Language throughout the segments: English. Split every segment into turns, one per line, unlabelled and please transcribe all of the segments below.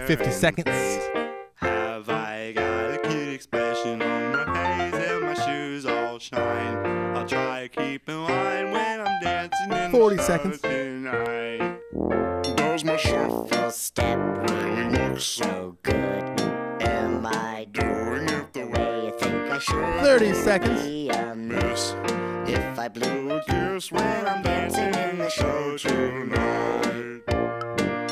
50 seconds.
Have I got a cute expression on my face and my shoes all shine? I'll try keeping line when I'm dancing in
40
the
seconds.
tonight. Does my shuffle step really look so good? Am I doing it the way you think I should?
30 seconds.
Be a miss if I blew a kiss when I'm dancing in the show tonight.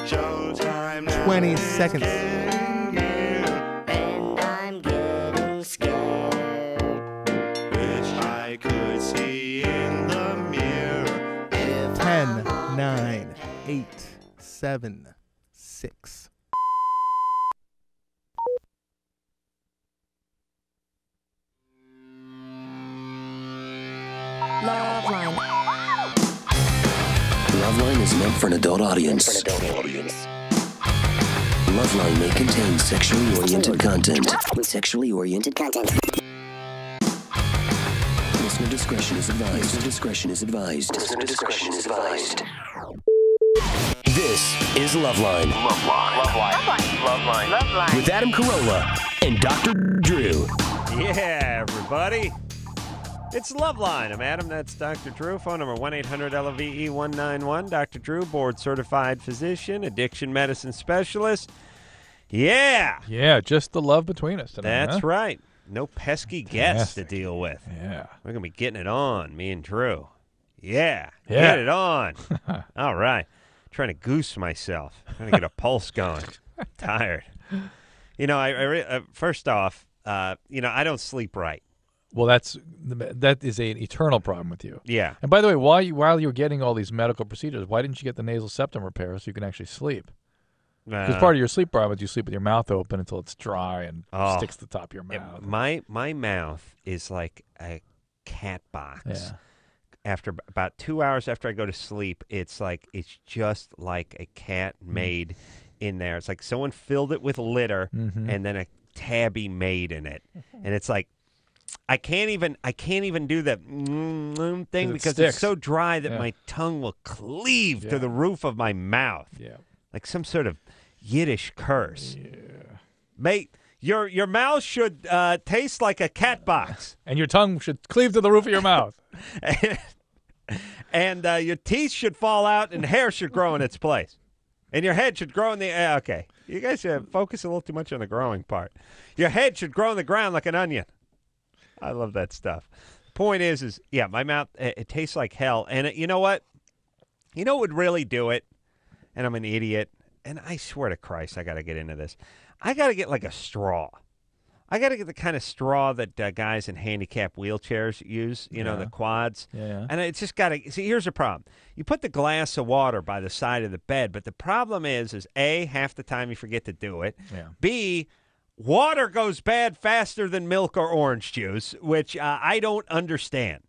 Showtime now.
20 seconds.
And I'm getting scared. Wish I could see in the mirror.
10, 9, 8, 7, 6.
LoveLine.
LoveLine is meant for an adult audience. LoveLine may contain sexually oriented content. Listener discretion is advised. This is LoveLine. LoveLine. With Adam Carolla and Dr. Drew.
Yeah, everybody. It's LoveLine. I'm Adam. That's Dr. Drew. Phone number 1-800-LOVE-191. Dr. Drew, board-certified physician, addiction medicine specialist. Yeah.
Yeah, just the love between us tonight.
That's right. No pesky guests to deal with.
Yeah.
We're going to be getting it on, me and Drew. Yeah.
Yeah.
Get it on. All right. Trying to goose myself. Trying to get a pulse going. Tired. You know, I first off, I don't sleep right.
Well, that is an eternal problem with you.
Yeah.
And by the way, while you're getting all these medical procedures, why didn't you get the nasal septum repair so you can actually sleep? Because part of your sleep problem is you sleep with your mouth open until it's dry and sticks to the top of your mouth.
My mouth is like a cat box.
Yeah.
After about 2 hours after I go to sleep, it's just like a cat made in there. It's like someone filled it with litter and then a tabby made in it, and it's like I can't even do that thing because it's so dry that my tongue will cleave to the roof of my mouth.
Yeah.
Like some sort of Yiddish curse.
Yeah.
Mate, your mouth should taste like a cat box.
And your tongue should cleave to the roof of your mouth.
and your teeth should fall out and hair should grow in its place. And your head should grow in the okay. You guys should focus a little too much on the growing part. Your head should grow in the ground like an onion. I love that stuff. Point is my mouth, it tastes like hell. And you know what? You know what would really do it? And I'm an idiot. And I swear to Christ, I got to get into this. I got to get like a straw. I got to get the kind of straw that guys in handicap wheelchairs use, the quads.
Yeah.
And it's just got to, see, here's the problem. You put the glass of water by the side of the bed, but the problem is A, half the time you forget to do it.
Yeah.
B, water goes bad faster than milk or orange juice, which I don't understand.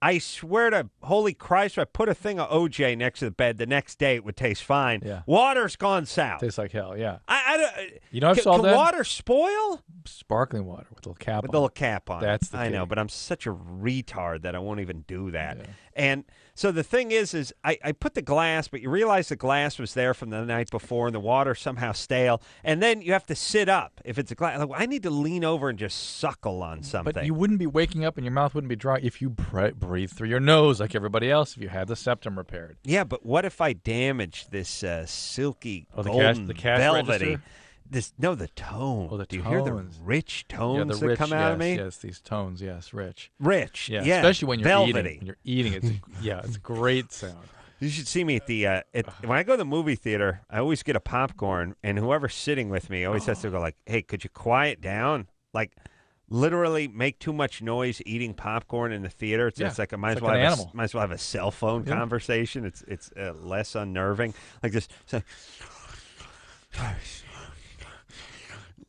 I swear to holy Christ, if I put a thing of OJ next to the bed, the next day it would taste fine.
Yeah.
Water's gone south.
Tastes like hell, yeah.
I've
solved that?
Can water spoil?
Sparkling water with a little cap on it.
With a little cap on
That's
it.
the
I know,
key.
but I'm such a retard that I won't even do that.
Yeah.
And so the thing is I put the glass, but you realize the glass was there from the night before and the water somehow stale. And then you have to sit up if it's a glass. Like, I need to lean over and just suckle on something.
But you wouldn't be waking up and your mouth wouldn't be dry if you breathe through your nose like everybody else if you had the septum repaired.
Yeah, but what if I damage this silky,
the
golden,
cash
velvety?
register?
The tone.
Oh, the
Do you hear the
tones.
rich tones
the
that
rich,
come out of me?
Yes, these tones, yes, rich.
Rich,
Yeah,
yeah.
especially when you're
velvety.
eating. When you're eating, it's a great sound.
You should see me at the when I go to the movie theater. I always get a popcorn, and whoever's sitting with me always has to go like, "Hey, could you quiet down?" Like, literally make too much noise eating popcorn in the theater. It's like I might as well have a cell phone conversation. It's less unnerving. Like this. So,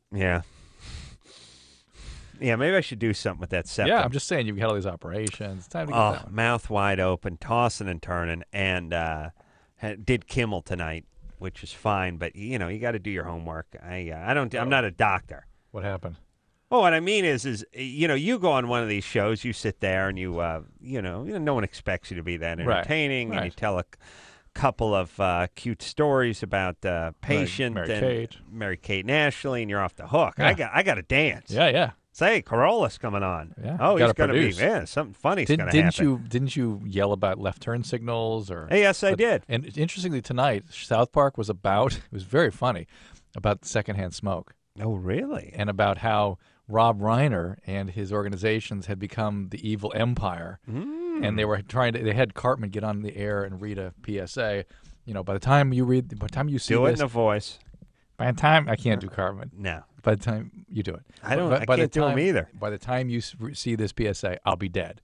yeah. Yeah, maybe I should do something with that septum.
Yeah, I'm just saying you've had all these operations. It's time to get that.
Mouth wide open, tossing and turning, and did Kimmel tonight, which is fine. But you got to do your homework. I'm not a doctor.
What happened?
Well, what I mean is you go on one of these shows, you sit there, and no one expects you to be that entertaining, and you tell a couple of cute stories about Patient Mary Kate and Ashley, and you're off the hook.
Yeah.
I got to dance.
Yeah.
Say, Corolla's coming on.
Yeah.
Oh, he's going to be.
produce.
Yeah, something funny's going to happen.
Didn't you yell about left turn signals or?
Yes, I did.
And interestingly, tonight South Park was about. It was very funny about secondhand smoke.
Oh, really?
And about how Rob Reiner and his organizations had become the evil empire, and they were they had Cartman get on the air and read a PSA. By the time you see
do it
this,
in a voice.
By the time I can't do Cartman.
No.
By the time you do it,
I can't do him either.
By the time you see this PSA, I'll be dead.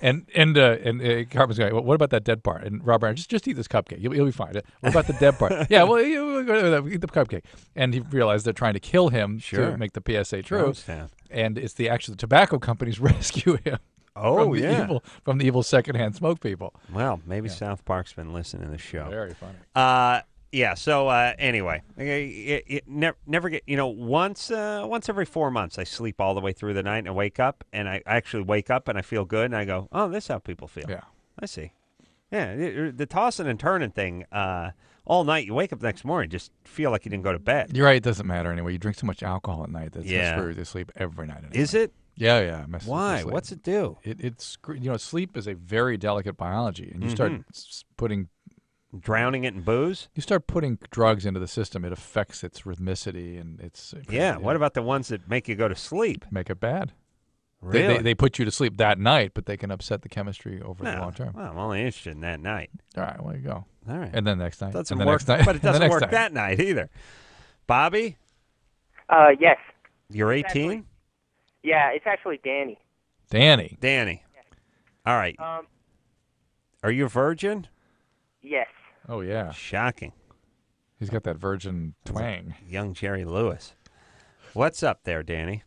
and Cartman's going, well, what about that dead part? And Rob Reiner, just eat this cupcake. You'll be fine. What about the dead part? Yeah, well, eat the cupcake. And he realized they're trying to kill him to make the PSA true. And it's the tobacco companies rescue him.
Oh,
from the evil secondhand smoke people.
Well, maybe South Park's been listening to the show.
Very funny.
Yeah. So anyway, never get. Once every 4 months, I sleep all the way through the night and I wake up, and I actually wake up and I feel good, and I go, "Oh, this is how people feel."
Yeah.
I see. Yeah, the tossing and turning thing. All night, you wake up the next morning, just feel like you didn't go to bed.
You're right. It doesn't matter anyway. You drink so much alcohol at night that's screw you sleep every night. Anyway.
Is it?
Yeah.
Why? What's it do?
It's sleep is a very delicate biology, and you start
drowning it in booze.
You start putting drugs into the system, it affects its rhythmicity and its.
What about the ones that make you go to sleep?
Make it bad.
Really?
They put you to sleep that night, but they can upset the chemistry over the long term.
Well, I'm only interested in that night.
All right, well, you go.
All right.
And then next night.
Doesn't
and
work,
next night.
but it doesn't work that night either. Bobby?
Yes.
You're 18?
It's actually Danny.
Danny.
All right. Are you a virgin?
Yes.
Oh, yeah.
Shocking.
He's got that virgin twang.
Young Jerry Lewis. What's up there, Danny?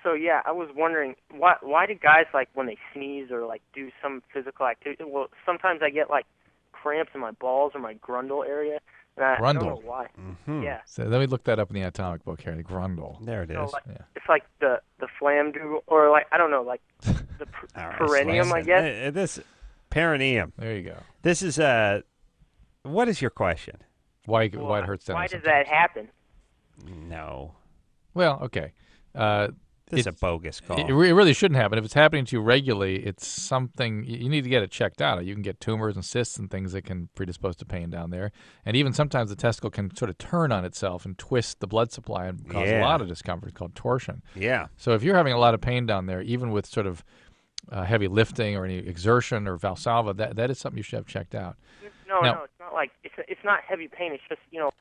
So, I was wondering, why do guys, when they sneeze or, do some physical activity, well, sometimes I get, cramps in my balls or my grundle area, and I don't know why.
Mm-hmm.
Yeah.
So let me look that up in the atomic book here, the grundle.
There it is.
It's like the flamdu, or, I don't know, the perineum, I guess.
This perineum.
There you go.
This is, what is your question?
Why it hurts down
Why does that happen?
No.
Well, okay.
This is a bogus call.
It really shouldn't happen. If it's happening to you regularly, it's something you need to get it checked out. You can get tumors and cysts and things that can predispose to pain down there. And even sometimes the testicle can sort of turn on itself and twist the blood supply and cause a lot of discomfort. It's called torsion.
Yeah.
So if you're having a lot of pain down there, even with sort of heavy lifting or any exertion or Valsalva, that is something you should have checked out.
No, it's not it's not heavy pain. It's just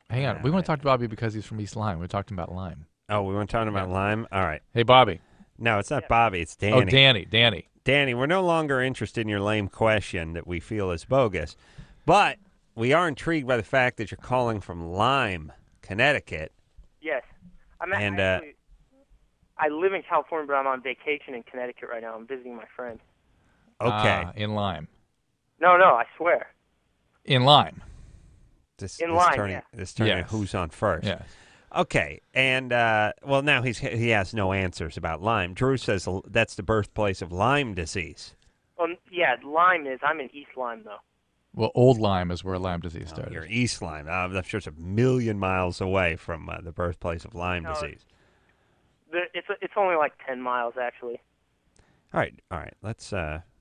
Hang on, we want to talk to Bobby because he's from East Lyme. We're talking about Lyme.
Oh, we weren't talking about Lyme. All right.
Hey, Bobby.
No, it's not Bobby. It's Danny.
Oh, Danny.
Danny, we're no longer interested in your lame question that we feel is bogus, but we are intrigued by the fact that you're calling from Lyme, Connecticut.
Yes, I live in California, but I'm on vacation in Connecticut right now. I'm visiting my friend.
Okay.
In Lyme.
No, I swear.
In Lyme.
This
Lyme,
turning who's on first.
Yes.
Okay, and now he has no answers about Lyme. Drew says that's the birthplace of Lyme disease.
Lyme is. I'm in East Lyme, though.
Well, Old Lyme is where Lyme disease started.
You're East Lyme. I'm sure it's a million miles away from the birthplace of Lyme disease.
It's only 10 miles, actually.
All right. Let's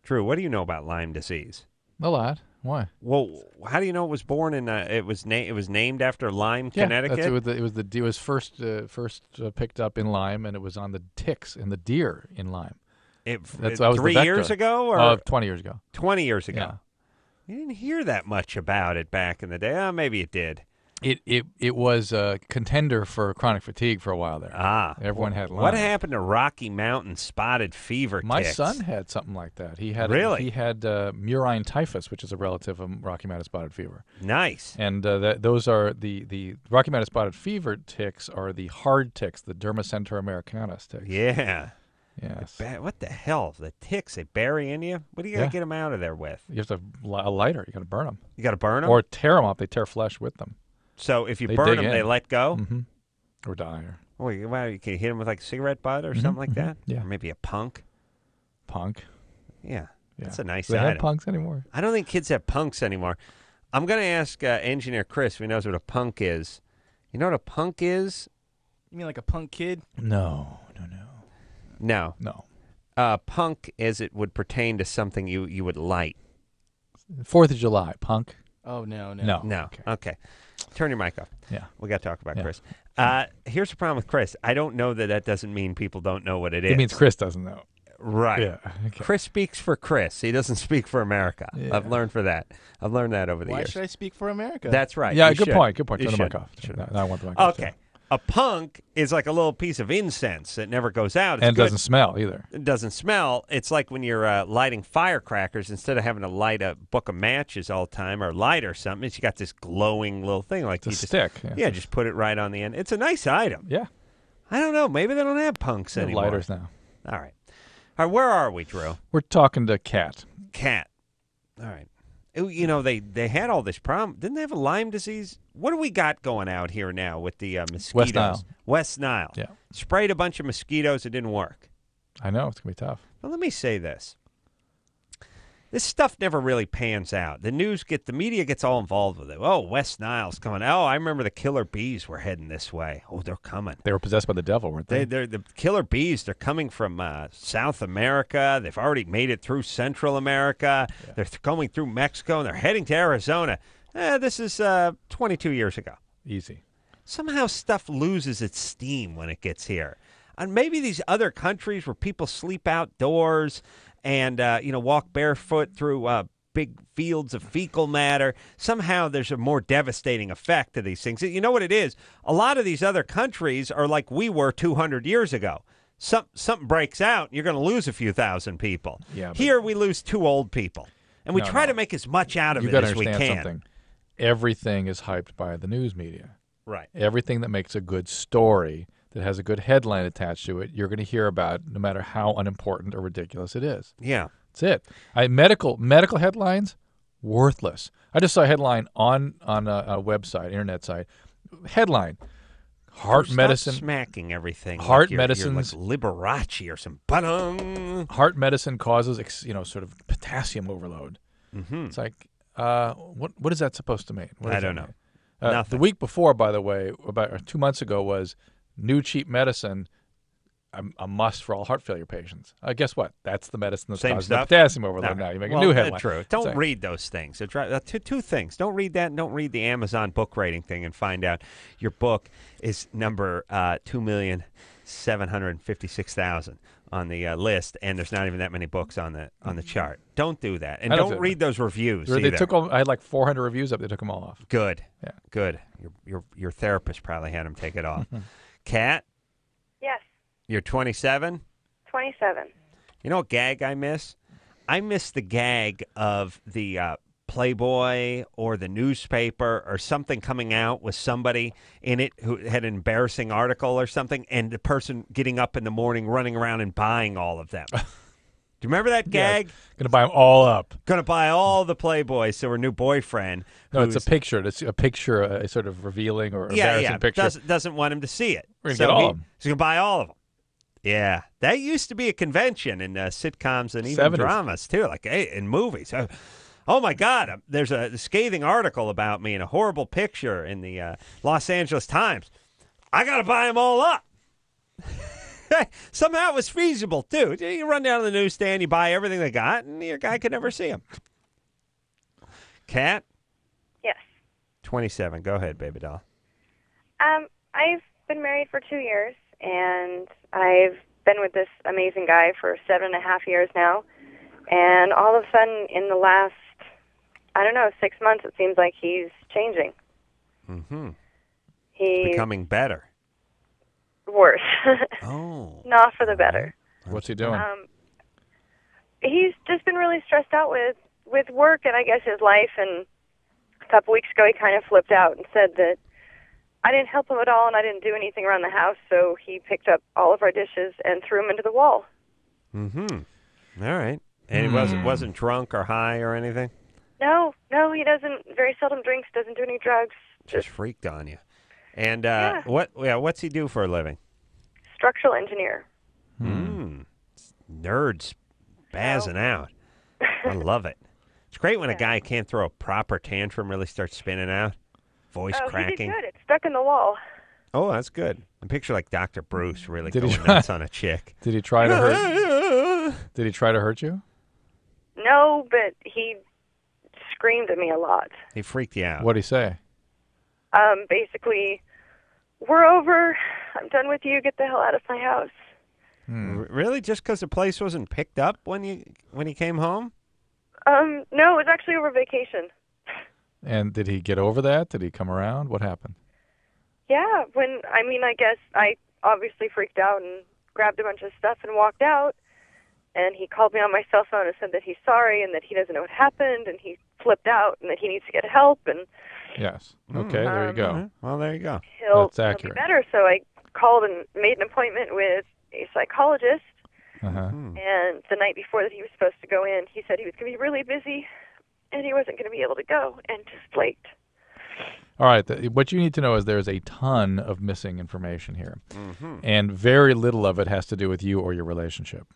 Drew, what do you know about Lyme disease?
A lot. Why?
Well, how do you know it was born in? It was named after Lyme, Connecticut.
It was first picked up in Lyme, and it was on the ticks and the deer in Lyme.
That was 3 years ago, or
20 years ago.
20 years ago.
Yeah.
You didn't hear that much about it back in the day. Maybe it did.
It was a contender for chronic fatigue for a while there. Everyone had Lyme.
What happened to Rocky Mountain spotted fever?
My
ticks?
son had something like that. He had murine typhus, which is a relative of Rocky Mountain spotted fever.
Nice.
And those are the Rocky Mountain spotted fever ticks are the hard ticks, the Dermacentor americanus ticks.
Yeah.
Yes.
What the hell? The ticks, they bury in you? What do you got to get them out of there with?
You have to a lighter. You got to burn them.
You got to burn them?
Or tear them up. They tear flesh with them.
So if you burn them, they let go?
Mm-hmm. Or die.
Can you hit them with a cigarette butt or something like that?
Yeah.
Or maybe a punk?
Punk?
Yeah. That's a nice
Do they
item.
have punks anymore?
I don't think kids have punks anymore. I'm going to ask Engineer Chris if he knows what a punk is. You know what a punk is?
You mean like a punk kid?
No.
Punk, as it would pertain to something you would light.
4th of July, punk.
Oh, no.
No. Okay. Turn your mic off.
Yeah.
We got to talk about
Yeah.
Chris. Here's the problem with Chris. I don't know that doesn't mean people don't know what it is.
It means Chris doesn't know.
Right.
Yeah. Okay.
Chris speaks for Chris. He doesn't speak for America.
Yeah.
I've learned that over the
Why
years.
should I speak for America?
That's right.
Yeah,
You
good
should.
point. Good point.
You
Turn the mic
should.
off.
Should.
No, I want the mic off.
Okay. A punk is like a little piece of incense that never goes out. It's
And
good.
doesn't smell either.
It doesn't smell. It's like when you're lighting firecrackers, instead of having to light a book of matches all the time or light or something, it's you got this glowing little thing. Like
It's
you
a stick.
Yeah, just put it right on the end. It's a nice item.
Yeah.
I don't know. Maybe they don't have punks
They're
anymore.
lighters now.
All right. All right, where are we, Drew?
We're talking to Kat.
Cat. All right. You know, they had all this problem. Didn't they have a Lyme disease? What do we got going out here now with the mosquitoes? West Nile.
Yeah.
Sprayed a bunch of mosquitoes. It didn't work.
I know. It's going to be tough.
But let me say this. This stuff never really pans out. The media gets all involved with it. Oh, West Nile's coming. Oh, I remember the killer bees were heading this way. Oh, they're coming.
They were possessed by the devil, weren't they?
They're the killer bees. They're coming from South America. They've already made it through Central America. Yeah. They're going through Mexico, and they're heading to Arizona. This is 22 years ago.
Easy.
Somehow stuff loses its steam when it gets here. And maybe these other countries where people sleep outdoors and walk barefoot through big fields of fecal matter, somehow there's a more devastating effect to these things. You know what it is? A lot of these other countries are like we were 200 years ago. Something breaks out, you're going to lose a few thousand people.
Yeah,
here we lose 2 old people. And we try to make as much out of it as we can.
You got to understand something. Everything is hyped by the news media.
Right.
Everything that makes a good story, that has a good headline attached to it, you're going to hear about no matter how unimportant or ridiculous it is.
Yeah.
That's it. Medical headlines, worthless. I just saw a headline on a website, internet site. Headline: Heart medicine.
Smacking everything.
Heart
like
medicine.
Like Liberace or some. Ba-dum.
Heart medicine causes sort of potassium overload. Mm-hmm. It's like what is that supposed to mean?
I don't know.
The week before, by the way, about 2 months ago, was new cheap medicine, a must for all heart failure patients. Guess what? That's the medicine that's causing the potassium overload. Now you make a new headline.
True. Don't read those things. Two things. Don't read that, and don't read the Amazon book rating thing and find out your book is number 2,756,000 on the list, and there's not even that many books on the chart. Don't do that, and don't read those reviews.
They took I had like 400 reviews up. They took them all off.
Good.
Yeah.
Good. Your therapist probably had them take it off. Kat?
Yes.
You're 27?
27.
You know what gag I miss? I miss the gag of the Playboy or the newspaper or something coming out with somebody in it who had an embarrassing article or something, and the person getting up in the morning, running around and buying all of them. Do you remember that gag?
Yeah, going to buy them all up.
Going to buy all the Playboys to her new boyfriend.
No, it's a picture. It's a picture, a sort of revealing or embarrassing picture.
Doesn't want him to see it.
We're going to get all of them.
He's going to buy all of them. Yeah, that used to be a convention in sitcoms and even
70s.
dramas, too, like in movies. Oh, my God, there's a scathing article about me and a horrible picture in the Los Angeles Times. I got to buy them all up. Somehow it was feasible, too. You run down to the newsstand, you buy everything they got, and your guy could never see them. Kat?
Yes.
27. Go ahead, baby doll.
I've been married for 2 years, and I've been with this amazing guy for 7.5 years now. And all of a sudden, in the last, 6 months, it seems like he's changing.
Mm-hmm.
He's
becoming better.
Worse.
Oh.
Not for the better.
What's he doing?
He's just been really stressed out with work and I guess his life. And a couple weeks ago, he kind of flipped out and said that I didn't help him at all and I didn't do anything around the house. So he picked up all of our dishes and threw them into the wall.
Mm-hmm. All right. And he wasn't drunk or high or anything?
No, he doesn't. Very seldom drinks, doesn't do any drugs.
Just freaked on you. And
yeah.
What's he do for a living?
Structural engineer.
Nerds spazzing out. I love it. great when a guy can't throw a proper tantrum really starts spinning out, voice cracking.
He did good. It's stuck in the wall.
Oh, that's good. I picture like Dr. Bruce really
Did he
going
try-
nuts on a chick.
Did he try to hurt? Did he try to hurt you?
No, but he screamed at me a lot.
He freaked you out.
What did he say?
Basically, we're over. I'm done with you. Get the hell out of my house.
Really? Just because the place wasn't picked up when he came home?
No, it was actually over vacation.
And did he get over that? Did he come around? What happened?
Yeah, I guess I obviously freaked out and grabbed a bunch of stuff and walked out. And he called me on my cell phone and said that he's sorry and that he doesn't know what happened and he flipped out and that he needs to get help and
Yes. Okay, there you go.
Well, there you go.
he'll
That's
be
accurate.
better. So I called and made an appointment with a psychologist.
Uh-huh.
And the night before that he was supposed to go in, he said he was going to be really busy and he wasn't going to be able to go and just late.
All right. What you need to know is there's a ton of missing information here, and very little of it has to do with you or your relationship.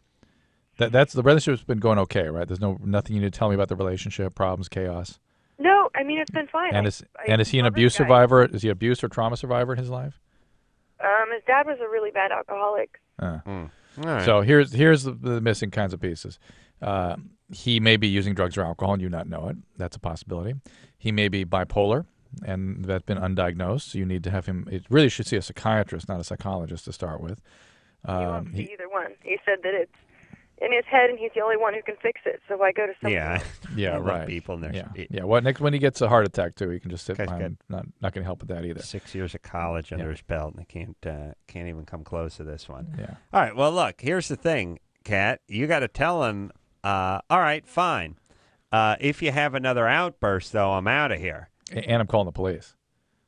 That's the relationship's been going okay, right? There's nothing you need to tell me about the relationship, problems, chaos.
No, it's been fine.
And is he an abuse survivor? Is he abuse or trauma survivor in his life?
His dad was a really bad alcoholic.
All right.
So here's the missing kinds of pieces. He may be using drugs or alcohol and you not know it. That's a possibility. He may be bipolar, and that's been undiagnosed. So you need to have him. It really should see a psychiatrist, not a psychologist, to start with.
He won't see either one. He said that it's in his head, and he's the only one who can fix it. So why go to someone else?
Yeah,
I love
right.
people and their
Yeah. Well, next when he gets a heart attack too, he can just sit
Guy's
behind. Not going to help with that either.
6 years of college under his belt, and they can't even come close to this one.
Yeah.
All right. Well, look. Here's the thing, Kat. You got to tell him. All right, fine. If you have another outburst, though, I'm out of here.
And I'm calling the police.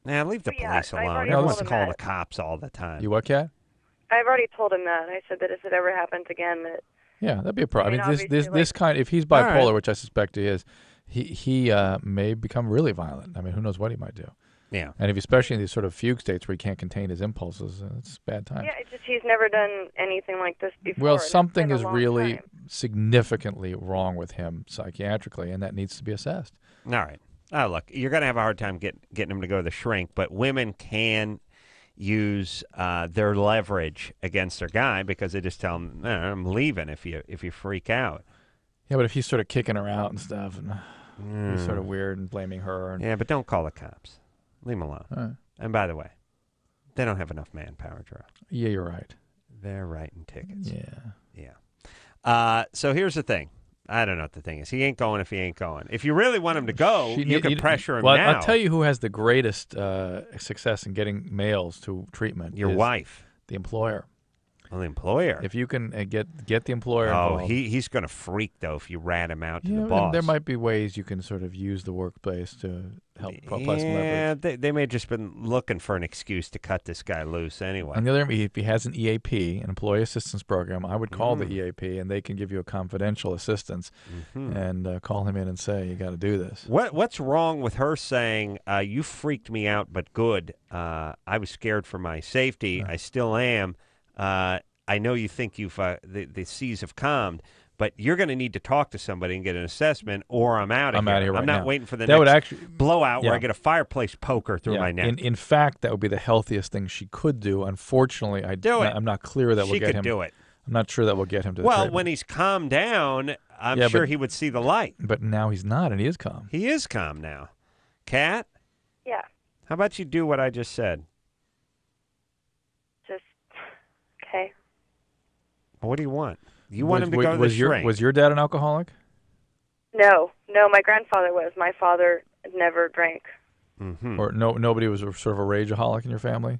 Nah, leave the
Yeah,
police
I've
alone.
already
Everyone's
told him
calling the
that.
cops all the time.
You what, Kat?
I've already told him that. I said that if it ever happens again, that
Yeah, that'd be a problem.
I mean,
I mean, this
obviously,
kind. If he's bipolar, which I suspect he is, he may become really violent. I mean, who knows what he might do?
Yeah.
And if especially in these sort of fugue states where he can't contain his impulses, it's bad times.
yeah, it's just he's never done anything like this before.
Well,
and it's
something
been a
is
long
really
time.
significantly wrong with him psychiatrically, and that needs to be assessed.
All right. Oh, look, you're going to have a hard time getting him to go to the shrink, but women can use their leverage against their guy because they just tell him, no, I'm leaving if you freak out.
Yeah, but if he's sort of kicking her out and stuff, and he's sort of weird and blaming her. And,
Yeah, but don't call the cops. Leave him alone.
All right.
And by the way, they don't have enough manpower, Drew.
Yeah, you're right.
They're writing tickets.
Yeah.
Yeah. So here's the thing. I don't know what the thing is. He ain't going if he ain't going. If you really want him to go, you can pressure him
well,
now.
I'll tell you who has the greatest success in getting males to treatment.
Your
is
wife.
The employer.
Well, the employer.
If you can get the employer
Oh,
involved.
he's going to freak, though, if you rat him out to
Yeah,
the boss.
there might be ways you can sort of use the workplace to help apply some leverage.
Yeah, they may have just been looking for an excuse to cut this guy loose anyway.
On the other hand, if he has an EAP, an employee assistance program, I would call the EAP, and they can give you a confidential assistance and call him in and say, you got to do this.
What's wrong with her saying, you freaked me out, but good. I was scared for my safety. I still am. I know you think the seas have calmed, but you're going to need to talk to somebody and get an assessment, or I'm out of here.
I'm out of here right
I'm not
now.
waiting for the
That would
next
actually-
blowout where
yeah.
I get a fireplace poker through my neck.
In fact, that would be the healthiest thing she could do. Unfortunately, I'm not clear that will
She
get
could
him.
do it.
I'm not sure that will get him to the
Well,
treatment.
when he's calmed down, I'm
Yeah,
sure
but-
he would see the light.
But now he's not, and he is calm.
He is calm now. Kat,
Yeah,
how about you do what I just said?
just okay.
What do you want? You want him to go to the
was
shrink.
Was your dad an alcoholic?
No, my grandfather was. My father never drank.
Or nobody was sort of a rageaholic in your family?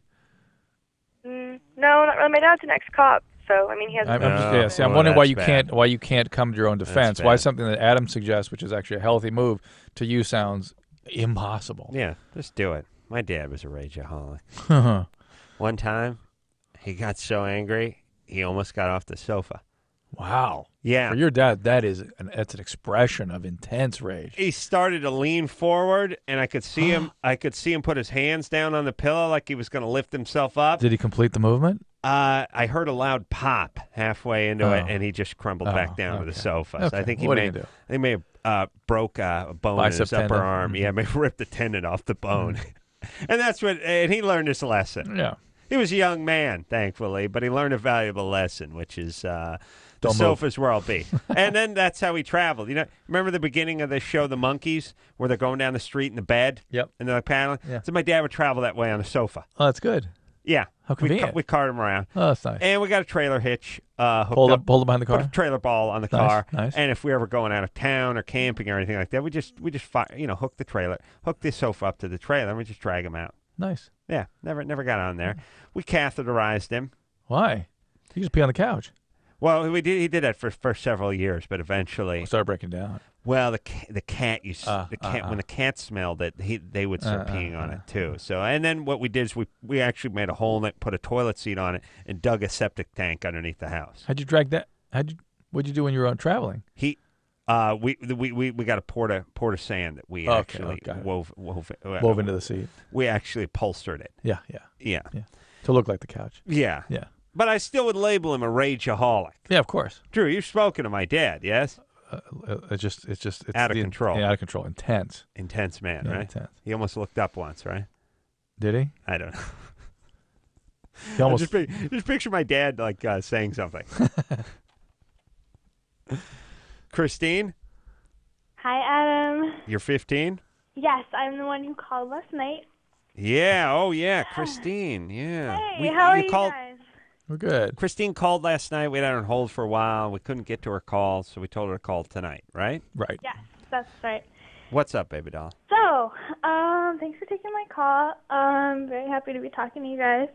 No, not really. My dad's an ex-cop, so I mean he has.
I'm wondering why you can't come to your own defense. Why
bad.
something that Adam suggests, which is actually a healthy move, to you sounds impossible.
Yeah, just do it. My dad was a rageaholic. One time, he got so angry, he almost got off the sofa.
Wow.
Yeah.
For your dad, that's an expression of intense rage.
He started to lean forward, and I could see him. I could see him put his hands down on the pillow like he was going to lift himself up.
Did he complete the movement?
I heard a loud pop halfway into it, and he just crumbled back down to the sofa.
Okay.
So I think he
What
may
do you do?
they may have broke a bone
Bicep
in his upper
tendon.
arm. Yeah, maybe ripped the tendon off the bone. And and he learned his lesson.
Yeah.
He was a young man, thankfully, but he learned a valuable lesson, which is the
Don't move.
sofa's where I'll be. And then that's how he traveled. Remember the beginning of the show, The Monkees, where they're going down the street in the bed?
Yep.
And they're like paddling?
Yeah.
So my dad would travel that way on the sofa.
Oh, that's good.
Yeah.
How convenient.
We cart him around.
Oh, that's nice.
And we got a trailer hitch hooked
Hold
up.
up behind the
Put a
car.
trailer ball on the
Nice,
car.
nice.
And if we were ever going out of town or camping or anything like that, we just hook the trailer, hook the sofa up to the trailer, and we just drag him out.
Nice.
Yeah, never got on there. We catheterized him.
Why? You just pee on the couch.
Well, he did that for several years, but eventually,
Start breaking down.
well, the cat when the cat smelled it, they would start peeing on it too. So, and then what we did is we actually made a hole in it, put a toilet seat on it, and dug a septic tank underneath the house.
How'd you drag that? What'd you do when you were out traveling?
We got a port of sand that we actually
got it.
wove
Wove into the seat.
We actually upholstered it.
Yeah.
Yeah.
To look like the couch.
Yeah.
Yeah.
But I still would label him a rageaholic.
Yeah, of course.
Drew, you've spoken to my dad, yes?
It's
Out of control.
Yeah, out of control. Intense.
Intense man,
Yeah,
right?
intense.
He almost looked up once, right?
Did he?
I don't know.
He almost.
Just picture my dad like saying something. Christine,
Hi, Adam.
you're 15?
Yes, I'm the one who called last night.
Yeah. Oh, yeah. Christine. Yeah.
Hey, how are you
called,
guys?
We're good.
Christine called last night. We had her on hold for a while. We couldn't get to her call, so we told her to call tonight, right?
Right.
Yes, that's right.
What's up, baby doll?
So, thanks for taking my call. I'm very happy to be talking to you guys.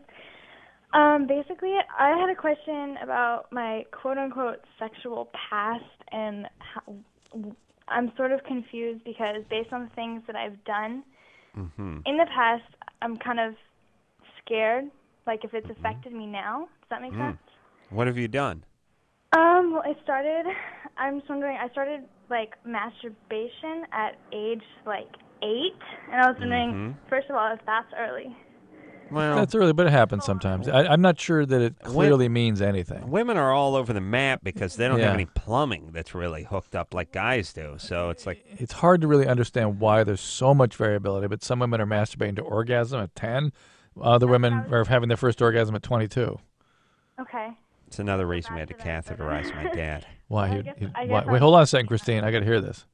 Basically, I had a question about my quote-unquote sexual past, and I'm sort of confused because based on the things that I've done in the past, I'm kind of scared, like if it's affected me now. Does that make sense?
What have you done?
Well, I'm just wondering, I started, like, masturbation at age, like, 8, and I was wondering, first of all, if that's early.
Well,
That's early, but it happens sometimes. I'm not sure that it clearly means anything.
women are all over the map because they don't have
Yeah.
any plumbing that's really hooked up like guys do. So it's like,
It's hard to really understand why there's so much variability, but some women are masturbating to orgasm at 10. Other women are having their first orgasm at 22.
Okay.
it's another reason we had to catheterize my dad.
Why?
I guess
Why?
I'm-
Wait, hold on a second, Christine. I got to hear this.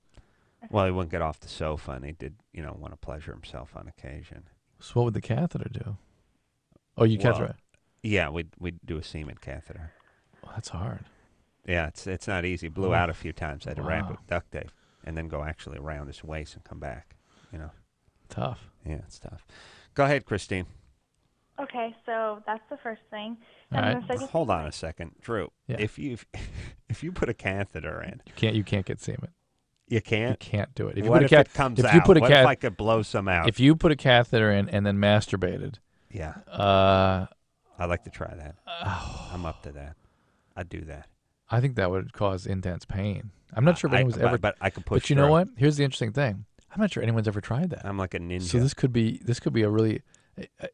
Well, he wouldn't get off the sofa, and he did, want to pleasure himself on occasion.
So what would the catheter do? Oh, you
Well,
catheter.
Yeah, we'd do a semen catheter.
Well, that's hard.
Yeah, it's not easy. Blew
Oh.
out a few times. I had to wrap it
Wow.
with duct tape and then go actually around his waist and come back.
Tough.
Yeah, it's tough. Go ahead, Christine.
Okay, so that's the first thing.
All
And
right.
the second
Hold on a second, Drew.
Yeah.
If you if put a catheter in,
You can't get semen.
you
You
can't.
can't do it. If you
What
put
if
a
it comes
if
out?
you put a
What
cat-
if I could blow some out?
if you put a catheter in and then masturbated,
Yeah,
I
I'd like to try that. I'm up to that. I'd do that.
think that would cause intense pain. I'm not sure if anyone's ever.
But I could push.
But you know
through.
what? Here's the interesting thing. I'm not sure anyone's ever tried that.
I'm like a ninja.
So this could be a really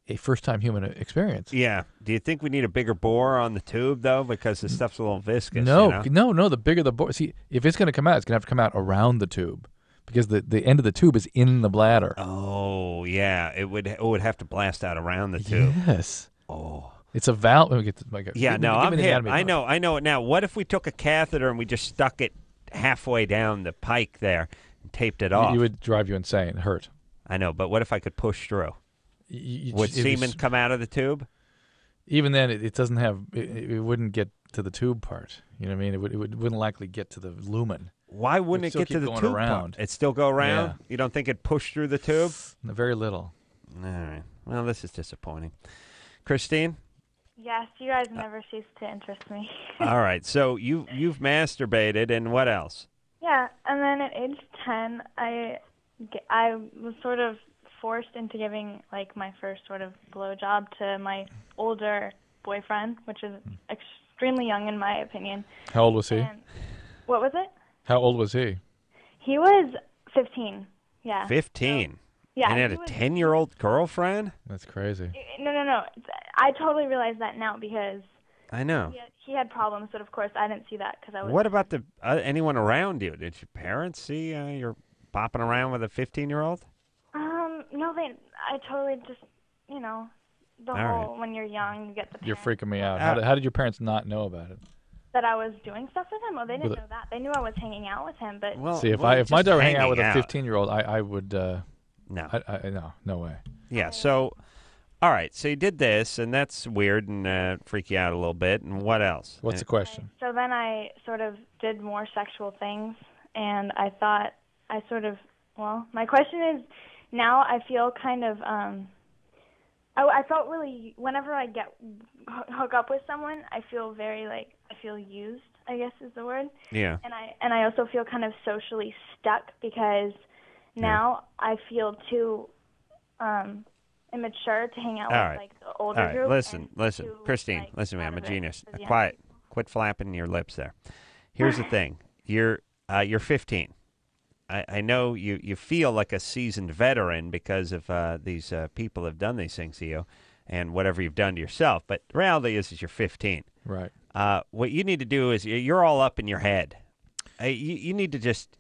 a first time human experience.
Yeah. Do you think we need a bigger bore on the tube though, because the stuff's a little viscous?
No. The bigger the bore. See, if it's going to come out, it's going to have to come out around the tube, because the end of the tube is in the bladder.
Oh yeah, it would have to blast out around the tube.
Yes.
Oh.
It's a valve. Let me get
Yeah,
give
no,
me
I'm
the
hip.
anatomy
I
part.
know it now. What if we took a catheter and we just stuck it halfway down the pike there and taped it off?
You would drive you insane. It hurt.
I know, but what if I could push through? Would semen come out of the tube?
Even then, it doesn't have. It wouldn't get to the tube part. You know what I mean? It wouldn't likely get to the lumen.
Why wouldn't it
still
get to
keep
the
going
tube
around.
part? It still go around?
Yeah.
You don't think it'd push through the tube?
Very little.
All right. Well, this is disappointing. Christine?
Yes, you guys never cease to interest me.
All right. So you've masturbated, and what else?
Yeah, and then at age 10, I was sort of forced into giving, like, my first sort of blowjob to my older boyfriend, which is extremely young in my opinion.
How old was he?
And what was it?
How old was he?
He was 15. Yeah.
15.
Yeah.
And had
he
a
was-
10-year-old girlfriend?
That's crazy.
No. I totally realize that now because
I know.
He had problems, but of course I didn't see that because I was.
What about the anyone around you? Did your parents see you're bopping around with a 15-year-old?
No, I totally just, the
All
whole
right.
when you're young, you get the.
You're freaking me out.
Uh,
How did your parents not know about it?
That I was doing stuff with him. Oh, they didn't
With
know that. They knew I was hanging out with him, but.
Well,
See, if
well,
my
just
daughter hang out with a
hanging
15-year-old, I would.
No.
No way.
Yeah. So, all right. So you did this, and that's weird and freak you out a little bit. And what else?
What's the question?
So then I sort of did more sexual things, and I thought my question is, now I feel kind of, I felt really, whenever I hook up with someone, I feel very, I feel used, I guess is the word.
Yeah.
And I also feel kind of socially stuck because now I feel too immature to hang out with, the older
All right.
group.
Listen,
and
Christine.
too,
Listen, man. I'm a
out of it
genius.
as a young
Quiet.
person.
Quit flapping your lips there. Here's the thing. You're 15. I know you feel like a seasoned veteran because of these people have done these things to you and whatever you've done to yourself. But the reality is you're 15.
Right.
What you need to do is you're all up in your head. You need to just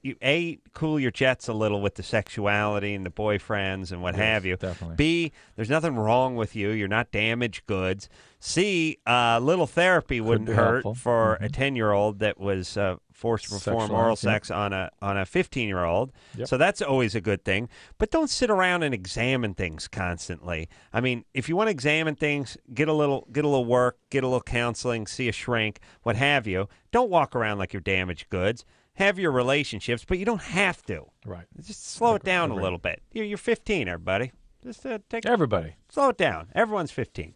cool your jets a little with the sexuality and the boyfriends and what have you.
Definitely.
B, there's nothing wrong with you. You're not damaged goods. C, little therapy wouldn't
be
hurt
helpful.
for a 10-year-old that was forced to perform oral sex on a 15-year-old.
Yep.
So that's always a good thing. But don't sit around and examine things constantly. I mean, if you want to examine things, get a little work, get a little counseling, see a shrink, what have you. Don't walk around like you're damaged goods. Have your relationships, but you don't have to.
Right.
Just slow it down a little bit. You're 15, everybody. Just slow it down. Everyone's 15.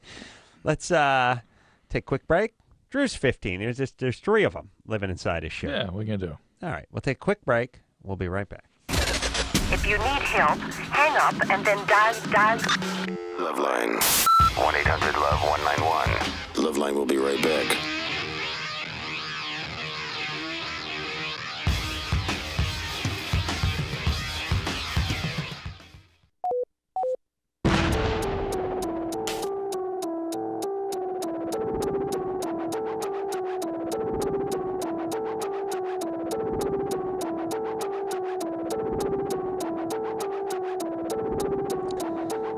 Let's take a quick break. Drew's 15. There's 3 of them living inside his show.
Yeah, what are you going to do?
All right, we'll take a quick break. We'll be right back.
If you need help, hang up and then dial.
LoveLine. 1-800-LOVE-191. LoveLine will be right back.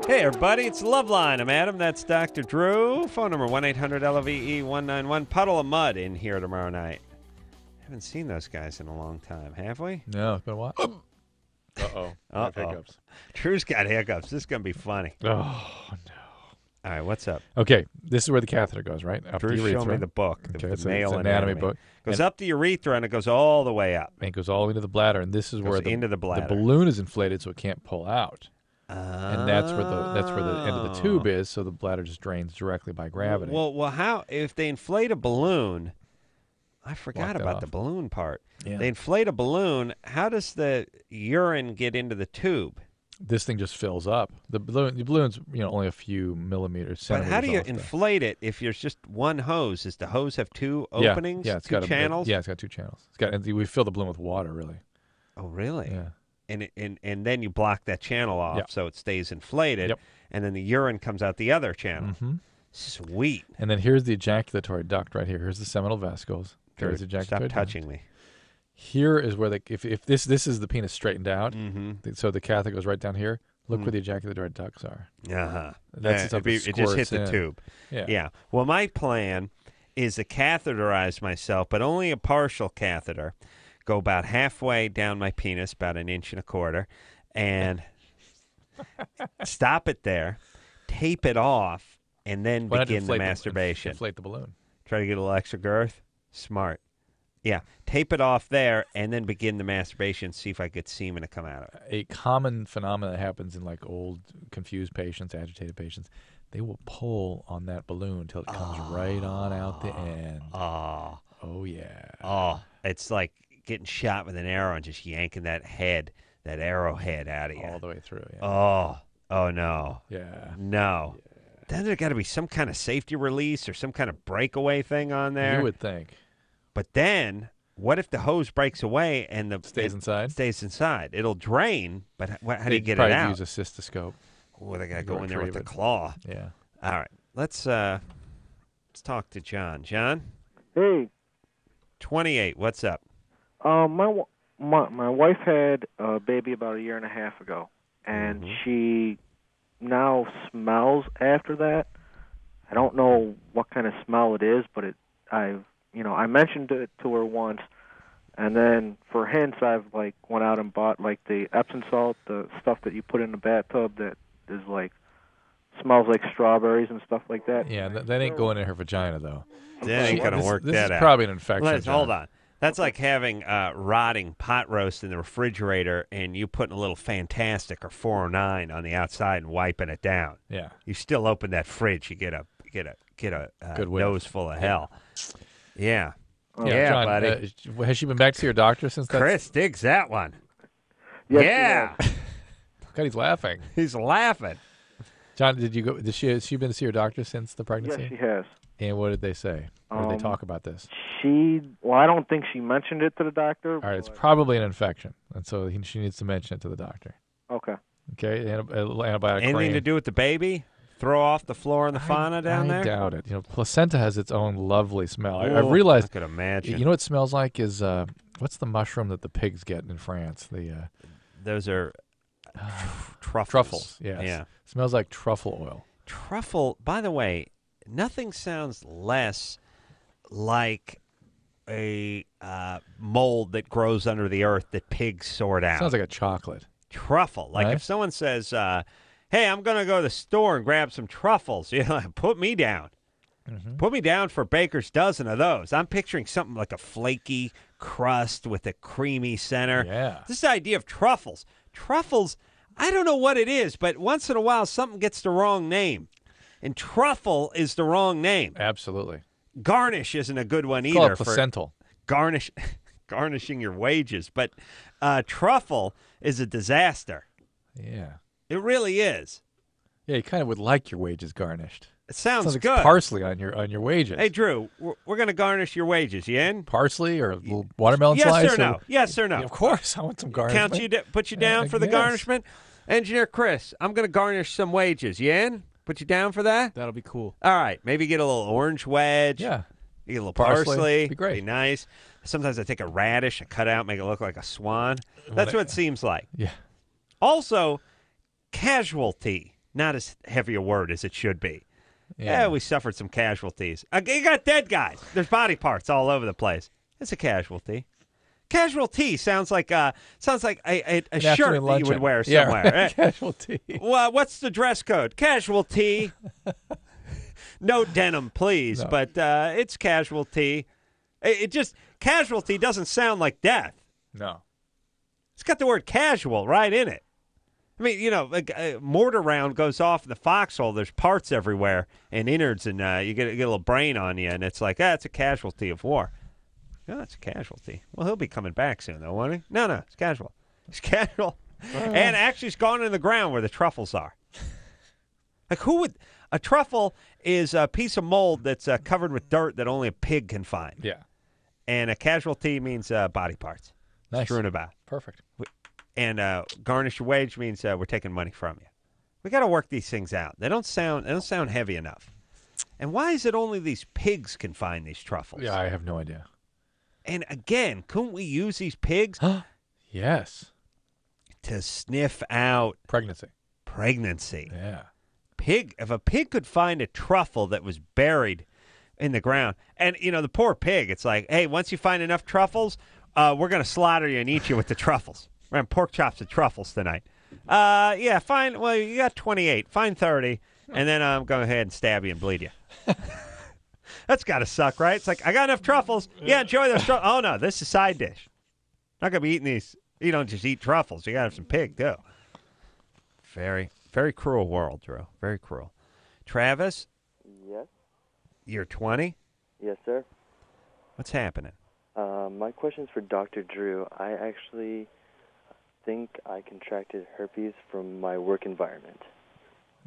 Hey, everybody, it's LoveLine. I'm Adam. That's Dr. Drew. Phone number 1-800-LOVE-191. Puddle of Mud in here tomorrow night. Haven't seen those guys in a long time, have we?
No, it's been a while. Uh-oh. I have hiccups.
Drew's got hiccups. This is going to be funny.
Oh, no.
All right, what's up?
Okay, this is where the catheter goes, right? Up
Drew
the urethra.
showed me the book,
Okay,
the
it's
male
an anatomy book.
Goes up the urethra and it goes all the way up.
And it goes all the way to the bladder, and this is where
into the bladder.
the balloon is inflated so it can't pull out. And that's where the end of the tube is, so the bladder just drains directly by gravity.
Well, how if they inflate a balloon? I forgot
that
about
off.
the balloon part.
Yeah.
They inflate a balloon. How does the urine get into the tube?
This thing just fills up. The balloon's only a few millimeters,
But
centimeters.
how do you
off
inflate it if there's just one hose? Does the hose have 2 openings?
Yeah, it's
two
got
channels.
it's got 2 channels. And we fill the balloon with water, really.
Oh, really?
Yeah.
And then you block that channel off
Yep.
so it stays inflated.
Yep.
And then the urine comes out the other channel.
Mm-hmm.
Sweet.
And then here's the ejaculatory duct right here. Here's the seminal vesicles. There's the
Stop
ejaculatory duct.
touching me.
Here is where if this is the penis straightened out,
Mm-hmm.
so the catheter goes right down here. Look where the ejaculatory ducts are.
Uh-huh.
That's the stuff that
it just hit
squirts
the
in.
tube.
Yeah.
Well, my plan is to catheterize myself, but only a partial catheter. Go about halfway down my penis, about 1.25 inches, and stop it there, tape it off, and then
Why not
begin the
inflate
masturbation.
Inflate the balloon.
Try to get a little extra girth. Smart. Yeah, tape it off there, and then begin the masturbation. See if I get semen to come out of it.
A common phenomenon that happens in old, confused patients, agitated patients, they will pull on that balloon until it comes right on out the end. Oh yeah.
Oh, it's like getting shot with an arrow and just yanking that arrowhead out of you.
All the way through. Yeah.
Oh no.
Yeah.
No. Yeah. Then there's got to be some kind of safety release or some kind of breakaway thing on there.
You would think.
But then, what if the hose breaks away and
stays inside?
Stays inside. It'll drain, but how do you get it
probably
out?
Use a cystoscope.
Oh, they got to go in there with the claw.
Yeah.
All right. Let's Let's talk to John. John?
Hey.
28. What's up?
My wife had a baby about a year and a half ago, and she now smells after that. I don't know what kind of smell it is, but I mentioned it to her once, and then for hints, I've went out and bought the Epsom salt, the stuff that you put in the bathtub that is smells like strawberries and stuff like that.
Yeah, that ain't going in her vagina though.
That ain't gonna work
this
that
is
out.
probably an infection.
Hold on. That's like having rotting pot roast in the refrigerator and you putting a little Fantastic or 409 on the outside and wiping it down.
Yeah.
You still open that fridge, you get a
Good whiff.
nose full of hell. Yeah.
Yeah, John,
buddy.
Has she been back to your doctor since that?
Chris digs that one.
Yes,
yeah.
God, he's laughing.
He's laughing.
John, did you go? Has she been to see her doctor since the pregnancy?
Yes, she has.
And what did they say? Or did they talk about this?
I don't think she mentioned it to the doctor.
All right, it's probably an infection, and so she needs to mention it to the doctor.
Okay.
Okay, antibiotic
Anything
cream.
to do with the baby? Throw off the floor and the fauna down there?
I doubt it. Placenta has its own lovely smell. I
Ooh,
realized.
I could imagine.
You know what it smells like is what's the mushroom that the pigs get in France?
Those are truffles.
Truffles. Yes.
Yeah.
Smells like truffle oil.
Truffle. By the way, nothing sounds less like a mold that grows under the earth that pigs sort out.
Sounds like a chocolate.
Truffle. Like
Right?
if someone says, hey, I'm going to go to the store and grab some truffles, put me down.
Mm-hmm.
Put me down for a baker's dozen of those. I'm picturing something like a flaky crust with a creamy center.
Yeah.
This idea of truffles. Truffles, I don't know what it is, but once in a while something gets the wrong name. And truffle is the wrong name.
Absolutely.
Garnish isn't a good one
It's called
either.
placental.
Garnishing your wages. But truffle is a disaster.
Yeah.
It really is.
Yeah, you kind of would like your wages garnished.
It sounds
like
good.
Parsley on your wages.
Hey, Drew, we're going to garnish your wages. You in?
Parsley or a little watermelon
yes
slice?
Or no? Yes or no?
Yeah, of course, I want some garnishment.
Put you down for the
yes.
garnishment? Engineer Chris, I'm going to garnish some wages. You in? Put you down for that?
That'll be cool.
All right. Maybe get a little orange wedge.
Yeah.
You get a little
Parsley.
parsley.
Be great.
Be nice. Sometimes I take a radish, I cut out, make it look like a swan. That's what it seems like.
Yeah.
Also, casualty. Not as heavy a word as it should be. Yeah, we suffered some casualties. You got dead guys. There's body parts all over the place. It's a casualty. Casualty sounds like a shirt that you would wear somewhere.
Yeah, right. Casualty.
Well, what's the dress code? Casualty. No denim, please. No. But it's casualty. Casualty doesn't sound like death.
No.
It's got the word casual right in it. I mean, a mortar round goes off in the foxhole. There's parts everywhere and innards, and you get a little brain on you, and it's like, it's a casualty of war. No, it's a casualty. Well, he'll be coming back soon, though, won't he? No, it's casual. It's casual. And actually, it's gone in the ground where the truffles are. Like, a truffle is a piece of mold that's covered with dirt that only a pig can find.
Yeah.
And a casualty means body parts.
Nice.
Strewn about.
Perfect.
And garnish your wage means we're taking money from you. We got to work these things out. They don't sound heavy enough. And why is it only these pigs can find these truffles?
Yeah, I have no idea.
And again, couldn't we use these pigs?
Yes.
To sniff out
pregnancy. Yeah.
If a pig could find a truffle that was buried in the ground, and the poor pig, it's like, hey, once you find enough truffles, we're going to slaughter you and eat you with the truffles. We're having pork chops and truffles tonight. Yeah, fine. Well, you got 28. Fine 30. And then I'm going to go ahead and stab you and bleed you. That's got to suck, right? It's like, I got enough truffles. Yeah, enjoy those truffles. Oh, no, this is side dish. Not going to be eating these. You don't just eat truffles. You got to have some pig, too. Very, very cruel world, Drew. Very cruel. Travis?
Yes?
You're 20?
Yes, sir.
What's happening?
My question's for Dr. Drew. I actually think I contracted herpes from my work environment.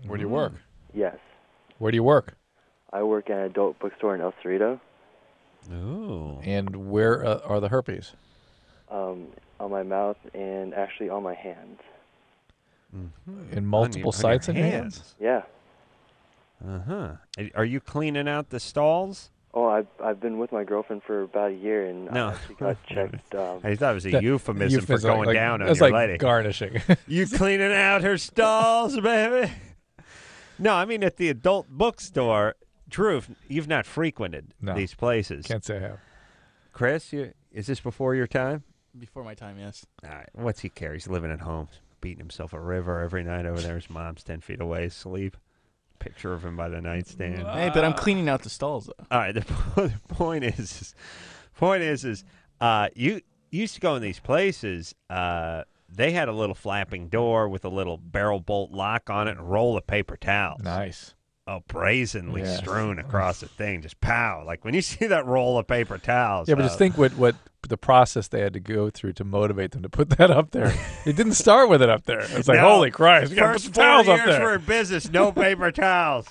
Where do you work?
Yes.
Where do you work?
I work at an adult bookstore in El Cerrito.
Ooh.
And where are the herpes?
On my mouth and actually on my hands.
In multiple sites in your hands?
Yeah.
Are you cleaning out the stalls?
Oh, I've been with my girlfriend for about a year, and
No.
I actually got checked.
I thought it was a euphemism for going down on
that's
your
like
lady.
garnishing.
You cleaning out her stalls, baby? No, I mean at the adult bookstore. Drew, you've not frequented these places.
Can't say I have.
Chris, is this before your time?
Before my time, yes.
All right. What's he care? He's living at home, beating himself a river every night over there. His mom's 10 feet away asleep. Picture of him by the nightstand.
Hey, but I'm cleaning out the stalls, though.
All right. The point is, you used to go in these places. They had a little flapping door with a little barrel bolt lock on it and a roll of paper towels.
Nice.
Oh, brazenly strewn across the thing, just pow! Like when you see that roll of paper towels.
Yeah, but just think what the process they had to go through to motivate them to put that up there. It didn't start with it up there. It's like, holy Christ, you got to put the towels up there.
First 4 years we're in business, no paper towels.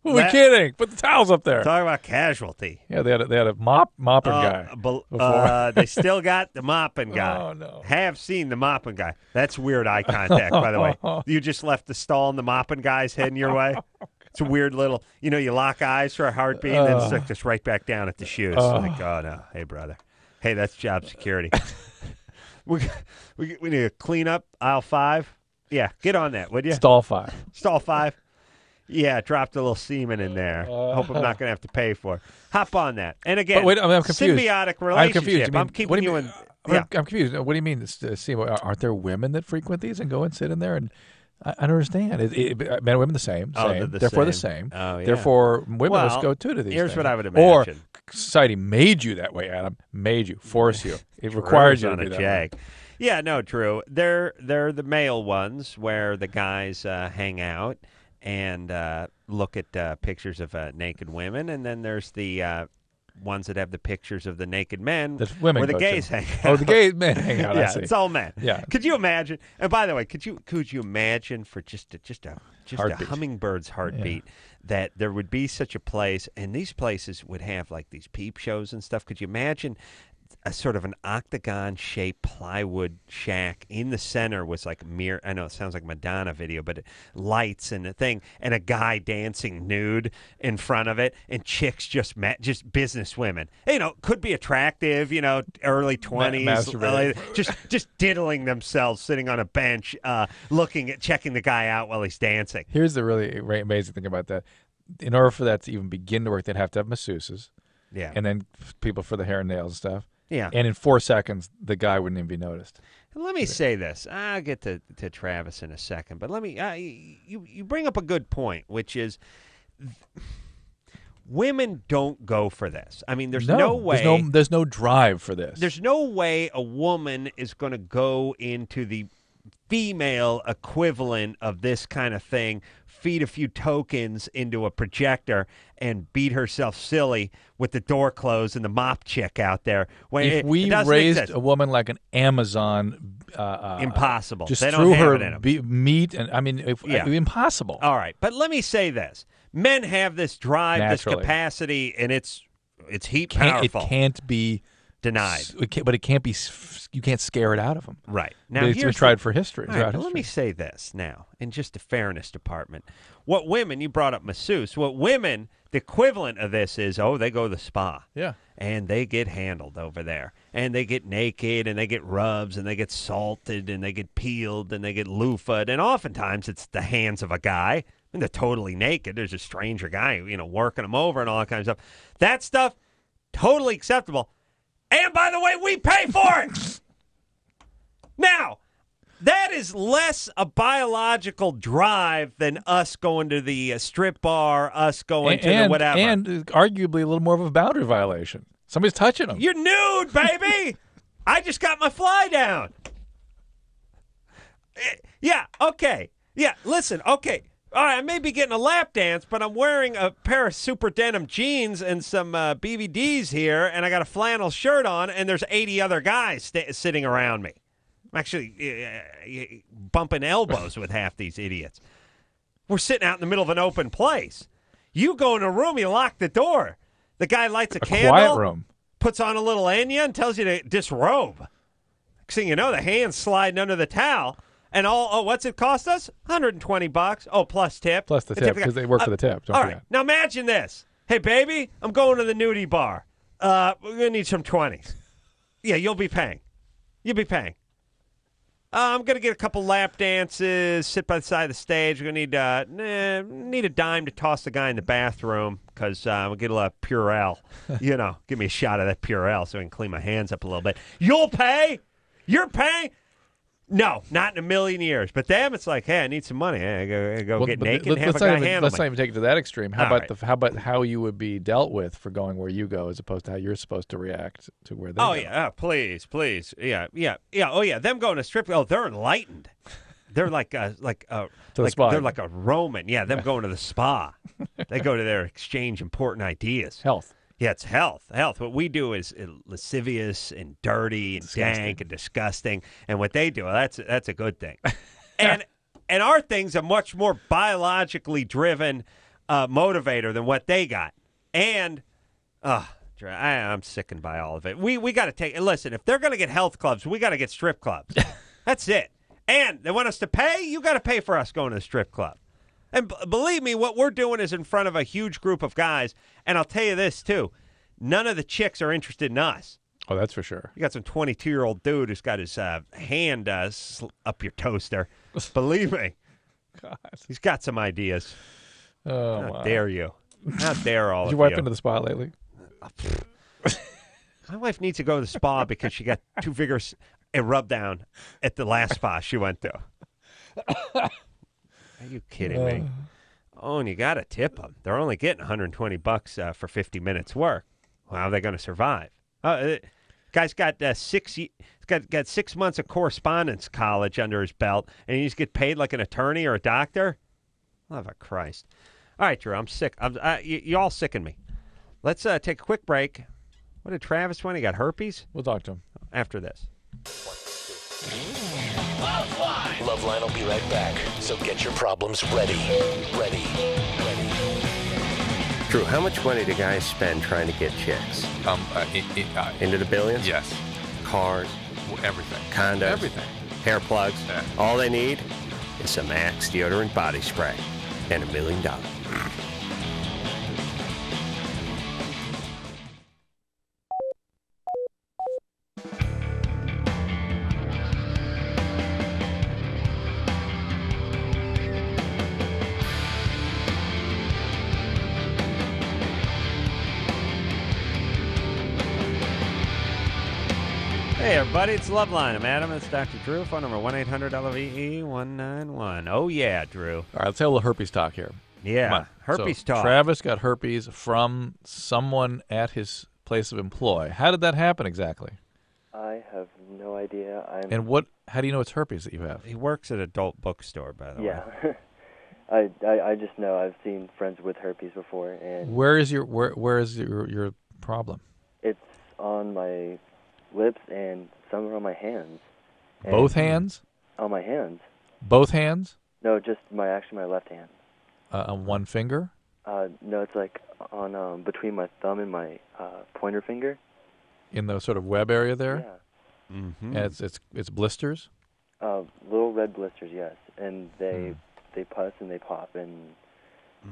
Who are we kidding? Put the towels up there.
Talk about casualty.
Yeah, they had a mopping guy. Before.
They still got the mopping guy.
Oh, no.
Have seen the mopping guy. That's weird eye contact, by the way. You just left the stall and the mopping guy's heading your way. It's a weird little, you lock eyes for a heartbeat and then stick just right back down at the shoes. Like, oh, no. Hey, brother. Hey, that's job security. we need to clean up aisle 5. Yeah, get on that, would you?
Stall 5.
Stall 5. Yeah, dropped a little semen in there. Hope I'm not going to have to pay for it. Hop on that. And again,
but wait, I'm confused.
Symbiotic relationship.
I'm confused.
I'm keeping you in.
I'm confused. What do you mean? Aren't there women that frequent these and go and sit in there? And I don't understand. Men and women the same. Therefore the same.
Oh, yeah.
Therefore, women must go too to these
Here's
things.
what I would imagine.
Or society made you that way, Adam. Made you. Forced you. It requires you to be that way.
Yeah, no, Drew. They're the male ones where the guys hang out and look at pictures of naked women, and then there's the ones that have the pictures of the naked men
women
where the gays hang out.
Oh, the gay men hang out.
Yeah, it's all men.
Yeah.
Could you imagine? And by the way, could you imagine for just a hummingbird's heartbeat that there would be such a place, and these places would have like these peep shows and stuff? Could you imagine a sort of an octagon-shaped plywood shack in the center was like a mirror? I know it sounds like a Madonna video, but lights and a thing, and a guy dancing nude in front of it, and chicks just business women. Could be attractive, early 20s, just diddling themselves, sitting on a bench, checking the guy out while he's dancing.
Here's the really amazing thing about that: in order for that to even begin to work, they'd have to have masseuses, and then people for the hair and nails and stuff.
Yeah.
And in 4 seconds, the guy wouldn't even be noticed.
Let me say this. I'll get to Travis in a second, but let me. You bring up a good point, which is women don't go for this. I mean, there's no way.
There's no drive for this.
There's no way a woman is going to go into the female equivalent of this kind of thing, feed a few tokens into a projector, and beat herself silly with the door closed and the mop chick out there.
If we raised a woman like an Amazon,
impossible.
Just
they
threw
don't have
her
it in them.
meat, and I mean, impossible.
All right, but let me say this: men have this drive,
Naturally.
this capacity, and it's powerful.
It can't be
denied.
But it can't be. You can't scare it out of them.
Right. Now,
it's been tried for history.
All right, but let me say this now, in just the fairness department. What women, you brought up masseuse, what women, the equivalent of this is, they go to the spa.
Yeah.
And they get handled over there. And they get naked, and they get rubs, and they get salted, and they get peeled, and they get loofah'd. And oftentimes it's the hands of a guy. I mean, they're totally naked. There's a stranger guy, working them over and all that kind of stuff. That stuff, totally acceptable. And by the way, we pay for it. Now, that is less a biological drive than us going to the strip bar, us going to the whatever.
And arguably a little more of a boundary violation. Somebody's touching them.
You're nude, baby. I just got my fly down. Yeah, okay. Yeah, listen, okay. All right, I may be getting a lap dance, but I'm wearing a pair of super denim jeans and some BVDs here, and I got a flannel shirt on, and there's 80 other guys sitting around me. I'm actually bumping elbows with half these idiots. We're sitting out in the middle of an open place. You go in a room, you lock the door. The guy lights a candle,
quiet room,
puts on a little Enya, and tells you to disrobe. Next thing you know, the hand's sliding under the towel. And what's it cost us? $120. Oh, plus tip.
Plus the tip, because they work for the tip. Don't
all
forget.
right. Now imagine this. Hey, baby, I'm going to the nudie bar. We're going to need some 20s. Yeah, you'll be paying. You'll be paying. I'm going to get a couple lap dances, sit by the side of the stage. We're going to need a dime to toss the guy in the bathroom because we'll get a lot of Purell. Give me a shot of that Purell so I can clean my hands up a little bit. You'll pay? You're paying? No, not in a million years. But them, it's like, hey, I need some money. Hey, I go get naked and have a guy handle
Let's
me.
not even take it to that extreme. How about how you would be dealt with for going where you go as opposed to how you're supposed to react to where they go?
Oh, yeah. Please. Yeah. Oh, yeah. Them going to strip. Oh, they're enlightened. They're like
the spa.
They're like a Roman. Yeah, them going to the spa. They go to there, exchange important ideas.
Health.
Yeah, it's health. What we do is lascivious and dirty and dank and disgusting. And what they do, that's a good thing. and our thing's a much more biologically driven motivator than what they got. And I'm sickened by all of it. We got to take. Listen, if they're going to get health clubs, we got to get strip clubs. That's it. And they want us to pay. You got to pay for us going to the strip club. And believe me, what we're doing is in front of a huge group of guys. And I'll tell you this, too. None of the chicks are interested in us.
Oh, that's for sure.
You got some 22-year-old dude who's got his hand up your toaster. Believe me.
God.
He's got some ideas.
Oh,
How
wow.
dare you? How dare all of you?
Did your wife been to the spa lately?
My wife needs to go to the spa because she got too vigorous a rub down at the last spa she went to. Are you kidding me? Oh, and you got to tip them. They're only getting $120 for 50 minutes work. Well, how are they going to survive? Guy's got 6 months of correspondence college under his belt, and he just get paid like an attorney or a doctor? Love of Christ. All right, Drew, I'm sick. You all sicken me. Let's take a quick break. What did Travis want? He got herpes?
We'll talk to him.
After this.
LoveLine will be right back, so get your problems ready.
Drew, how much money do guys spend trying to get chicks? Into the billions?
Yes.
Cars?
Everything.
Condos?
Everything.
Hair plugs?
Yeah.
All they need is some Axe deodorant body spray and $1 million.
Hey, everybody, it's LoveLine. I'm Adam. It's Dr. Drew. Phone number 1-800-LOVE-191. Oh, yeah, Drew.
All right, let's have a little herpes talk here.
Yeah, herpes talk.
Travis got herpes from someone at his place of employ. How did that happen exactly?
I have no idea.
How do you know it's herpes that you have?
He works at an adult bookstore, by the way.
Yeah. I just know I've seen friends with herpes before, and
Where is your problem?
it's on my lips and some are on my hands.
Both hands?
On my hands.
Both hands?
No, just my left hand.
On one finger?
No, it's like on between my thumb and my pointer finger.
In the sort of web area there?
Yeah.
Mm-hmm.
And it's blisters?
Little red blisters, yes, and they pus and they pop, and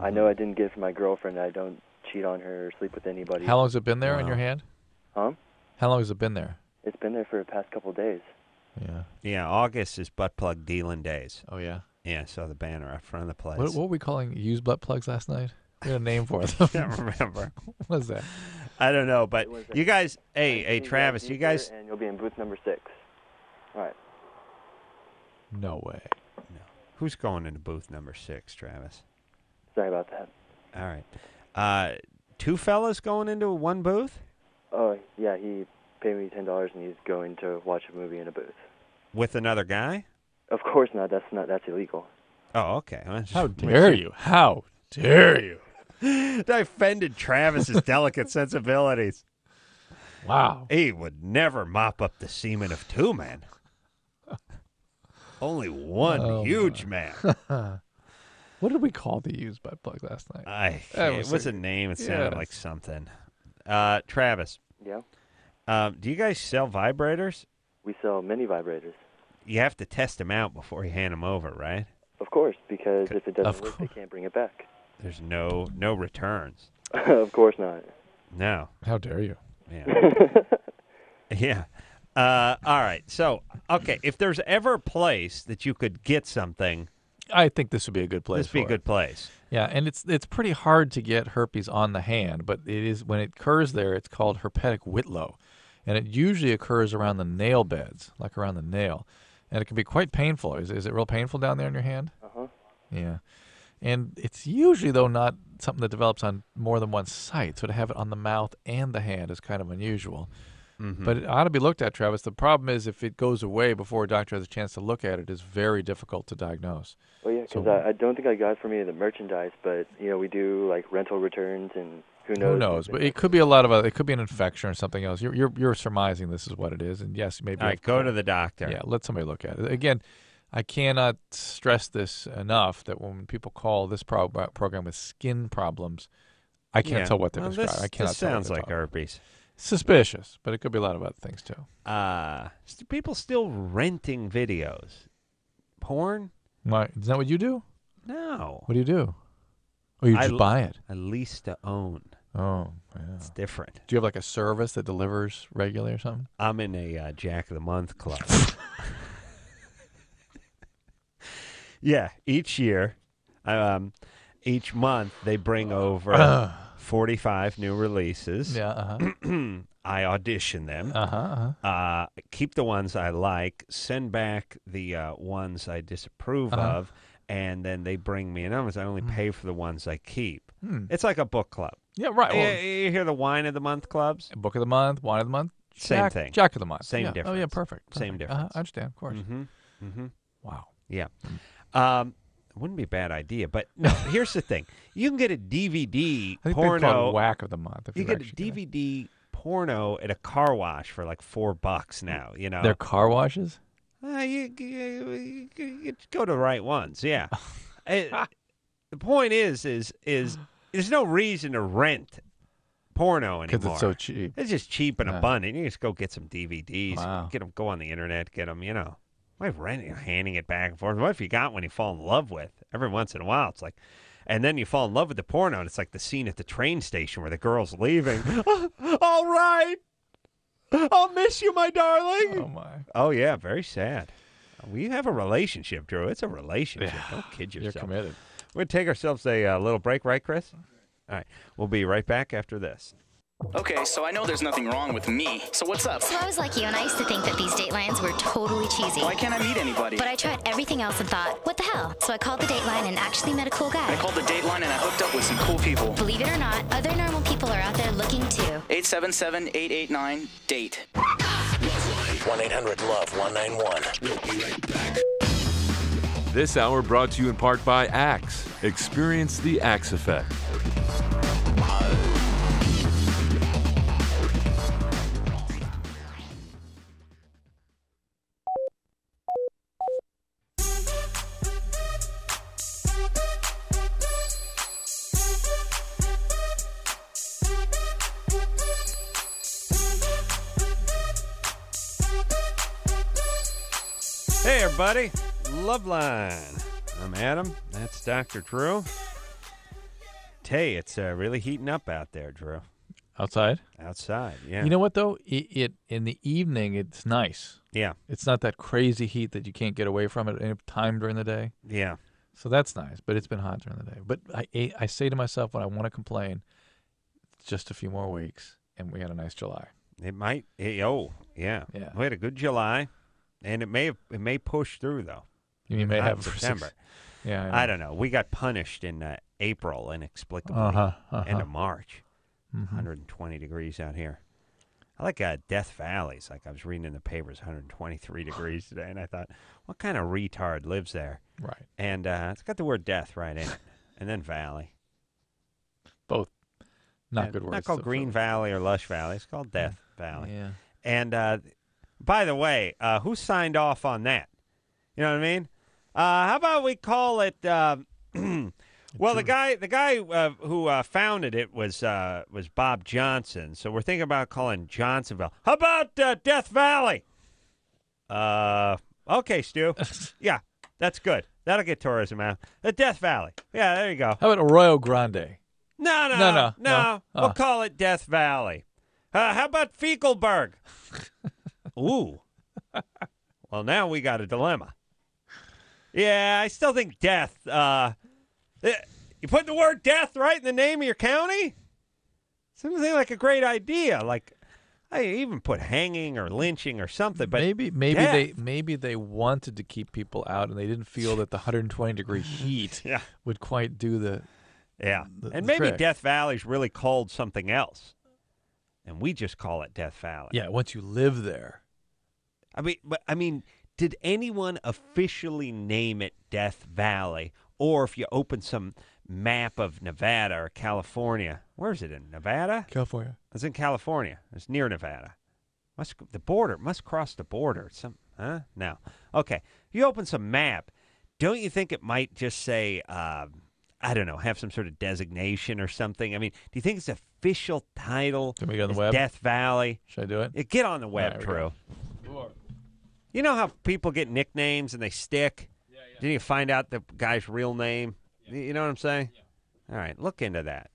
I know I didn't get it from my girlfriend. I don't cheat on her or sleep with anybody.
How long has it been there in your hand?
Huh?
How long has it been there?
It's been there for the past couple of days.
Yeah.
Yeah, August is butt plug dealing days.
Oh, yeah?
Yeah, I saw the banner up front of the place.
What were we calling used butt plugs last night? We had a name for them.
I can't remember.
What was that?
I don't know, but you guys, hey, Travis, you guys.
And you'll be in booth number 6. All right.
No way.
No. Who's going into booth number 6, Travis?
Sorry about that.
All right. 2 fellas going into one booth?
Oh, yeah, he paid me $10 and he's going to watch a movie in a booth.
With another guy?
Of course not. That's illegal.
Oh, okay.
How dare you? How dare you?
I offended Travis's delicate sensibilities.
Wow.
He would never mop up the semen of 2 men. Only one huge man.
What did we call the used butt plug last night?
It was a name. It sounded like something. Travis.
Yeah?
Do you guys sell vibrators?
We sell mini vibrators.
you have to test them out before you hand them over, right?
Of course, because if it doesn't work, they can't bring it back.
There's no returns.
Of course not.
No.
How dare you?
Yeah. Yeah. All right. So, okay, if there's ever a place that you could get something,
I think this would be a good place.
This would be a good place.
Yeah, and it's pretty hard to get herpes on the hand, but it is when it occurs there, it's called herpetic whitlow, and it usually occurs around the nail beds, like around the nail, and it can be quite painful. Is it real painful down there in your hand?
Uh-huh.
Yeah, and it's usually though not something that develops on more than one site, so to have it on the mouth and the hand is kind of unusual.
Mm-hmm.
But it ought to be looked at, Travis. The problem is if it goes away before a doctor has a chance to look at it, it's very difficult to diagnose.
Well, yeah, because I don't think I got from any of the merchandise, but we do like rental returns, and who knows?
Who knows? But it could be a lot of it could be an infection or something else. You're surmising this is what it is, and yes, maybe.
All right, go to the doctor.
Yeah, let somebody look at it. Again, I cannot stress this enough that when people call this program with skin problems, I can't tell what they're describing. I cannot.
This sounds like herpes.
Suspicious, but it could be a lot of other things too.
People still renting videos, porn.
Why, is that what you do?
No.
What do you do? Or you just buy it?
I lease to own.
Oh, yeah.
It's different.
Do you have like a service that delivers regularly or something?
I'm in a Jack of the Month club. Yeah, each year, each month they bring over 45 new releases.
Yeah.
I audition them. Keep the ones I like, send back the ones I disapprove of, and then they bring me in others. I only pay for the ones I keep. It's like a book club.
Yeah, right. Well,
you hear the Wine of the Month clubs?
Book of the Month, Wine of the Month.
Same thing.
Jack of the Month.
Same
yeah.
difference.
Oh, yeah, perfect.
Same difference.
I understand, of course.
Wow. Yeah. Wouldn't be a bad idea, but no. Here's the thing: you can get a DVD
I think
porno.
they call it Whack of the Month.
You get a DVD porno at a car wash for like $4 now. You know,
they're car washes.
You go to the right ones. Yeah. The point is there's no reason to rent porno anymore
because it's so cheap.
It's just cheap and abundant. You just go get some DVDs.
Wow.
Get them. Go on the internet. Get them. You know. Why renting, handing it back and forth? What if you got one you fall in love with? Every once in a while, it's like, and then you fall in love with the porno, and it's like the scene at the train station where the girl's leaving. All right, I'll miss you, my darling.
Oh my.
Oh yeah, very sad. We have a relationship, Drew. It's a relationship. Don't kid yourself.
You're committed.
We're gonna take ourselves a little break, right, Chris? All right, we'll be right back after this.
Okay, so I know there's nothing wrong with me. So what's up?
So I was like you, and I used to think that these Datelines were totally cheesy.
Why can't I meet anybody?
But I tried everything else and thought, what the hell? So I called the Dateline and actually met a cool guy.
I called the Dateline and I hooked up with some cool people.
Believe it or not, other normal people are out there looking too.
877-889-DATE.
1-800-LOVE-191.
We'll be right back. This hour brought to you in part by Axe. Experience the Axe effect.
Hey, everybody. LoveLine. I'm Adam. That's Dr. Drew. Hey, it's really heating up out there, Drew.
Outside?
Outside, yeah.
You know what, though? It in the evening, it's nice.
Yeah.
It's not that crazy heat that you can't get away from at any time during the day.
Yeah.
So that's nice, but it's been hot during the day. But I say to myself when I want to complain, it's just a few more weeks, and we had a nice July.
It might. Yeah.
Yeah.
We had a good July, and it may push through though.
You may have
September.
Yeah.
I don't know. We got punished in April inexplicably. End of March. 120 degrees out here. I like Death Valley's. Like I was reading in the papers, 123 degrees today, and I thought, what kind of retard lives there?
Right.
And it's got the word death right in it, and then Valley.
Both not good words.
Not called Green Valley or Lush Valley. It's called Death Valley.
Yeah.
And by the way, who signed off on that? You know what I mean? How about we call it? Well, the guy who founded it was Bob Johnson. So we're thinking about calling Johnsonville. How about Death Valley? Okay, Stu. Yeah, that's good. That'll get tourism out. The Death Valley. Yeah, there you go.
How about Arroyo Grande?
No. We'll call it Death Valley. How about Fecalberg? Ooh. Well, now we got a dilemma. Yeah, I still think death. You put the word death right in the name of your county? Seems like a great idea. Like, I even put hanging or lynching or something. But
maybe they wanted to keep people out, and they didn't feel that the 120-degree heat would quite do the
and maybe
trick.
Death Valley's really called something else, and we just call it Death Valley.
Yeah, once you live there.
I mean, did anyone officially name it Death Valley? Or if you open some map of Nevada or California, where is it in Nevada?
California.
It's in California. It's near Nevada. The border must cross the border. No. Okay. You open some map. Don't you think it might just say, I don't know, have some sort of designation or something? I mean, do you think it's official title?
Can we go on the web?
Death Valley.
Should I do it?
Yeah, get on the web, Drew. You know how people get nicknames and they stick? Then you find out the guy's real name? You know what I'm saying? Yeah. All right, look into that.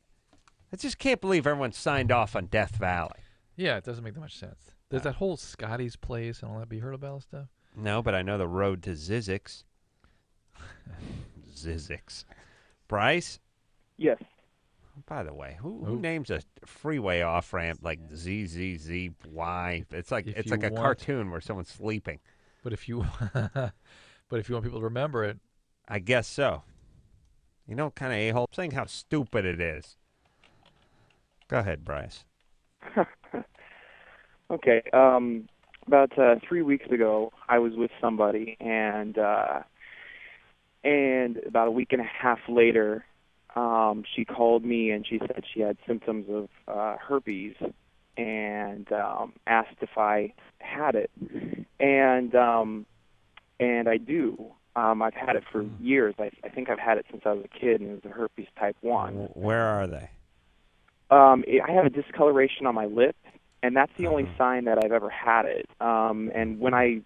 I just can't believe everyone signed off on Death Valley.
Yeah, it doesn't make that much sense. There's that whole Scotty's Place and all that. Have you heard about stuff?
No, but I know the road to Zizix. Zizix. Bryce?
Yes.
By the way, who names a freeway off-ramp like ZZZY? It's like a cartoon where someone's sleeping.
But if you want people to remember it,
I guess so. You know, kind of a-hole saying how stupid it is. Go ahead, Bryce.
Okay. About 3 weeks ago, I was with somebody, and about a week and a half later, she called me and she said she had symptoms of herpes, and asked if I had it, and I do. I've had it for years. I think I've had it since I was a kid, and it was a herpes type 1.
Where are they?
I have a discoloration on my lip, and that's the only sign that I've ever had it. And when I,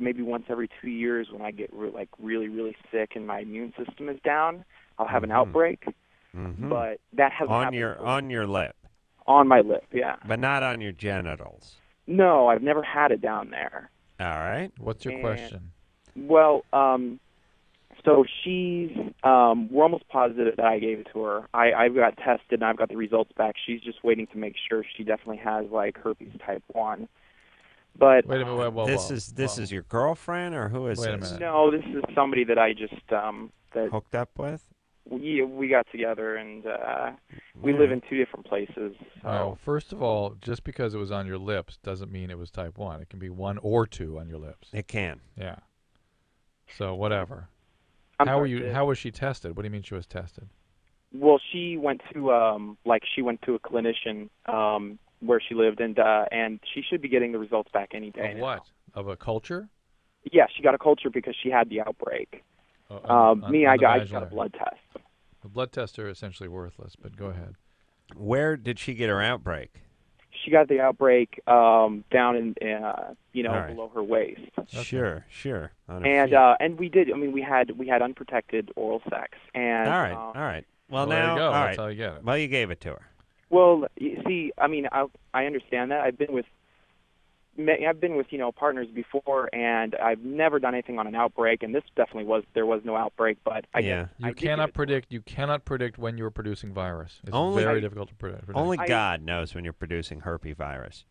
maybe once every 2 years, when I get really, really sick and my immune system is down, I'll have an outbreak.
Mm-hmm.
But that hasn't happened.
On your lip?
On my lip, yeah.
But not on your genitals?
No, I've never had it down there.
All right.
What's your question?
Well, so she's, we're almost positive that I gave it to her. I got tested and I've got the results back. She's just waiting to make sure she definitely has herpes type 1. But
wait a minute, whoa,
this is your girlfriend, or who is
this?
Wait a minute.
No, this is somebody that I just that
hooked up with.
We got together, and we live in 2 different places. So.
Oh, first of all, just because it was on your lips doesn't mean it was type 1. It can be 1 or 2 on your lips.
It can.
Yeah. So whatever. How was she tested? What do you mean she was tested?
Well, she went to she went to a clinician where she lived, and she should be getting the results back any day.
Of what? Of a culture?
Yeah, she got a culture because she had the outbreak. I got a blood test.
The blood tests are essentially worthless, but go ahead.
Where did she get her outbreak?
She got the outbreak down in below her waist.
Sure.
And we did. I mean, we had unprotected oral sex. And
all right. Well, now
there you go.
All right.
That's how you get it.
Well, you gave it to her.
Well, you see, I mean, I understand that. I've been with partners before, and I've never done anything on an outbreak. And this definitely there was no outbreak, but
you cannot predict when you're producing virus. It's very difficult to predict.
Only God knows when you're producing herpes virus.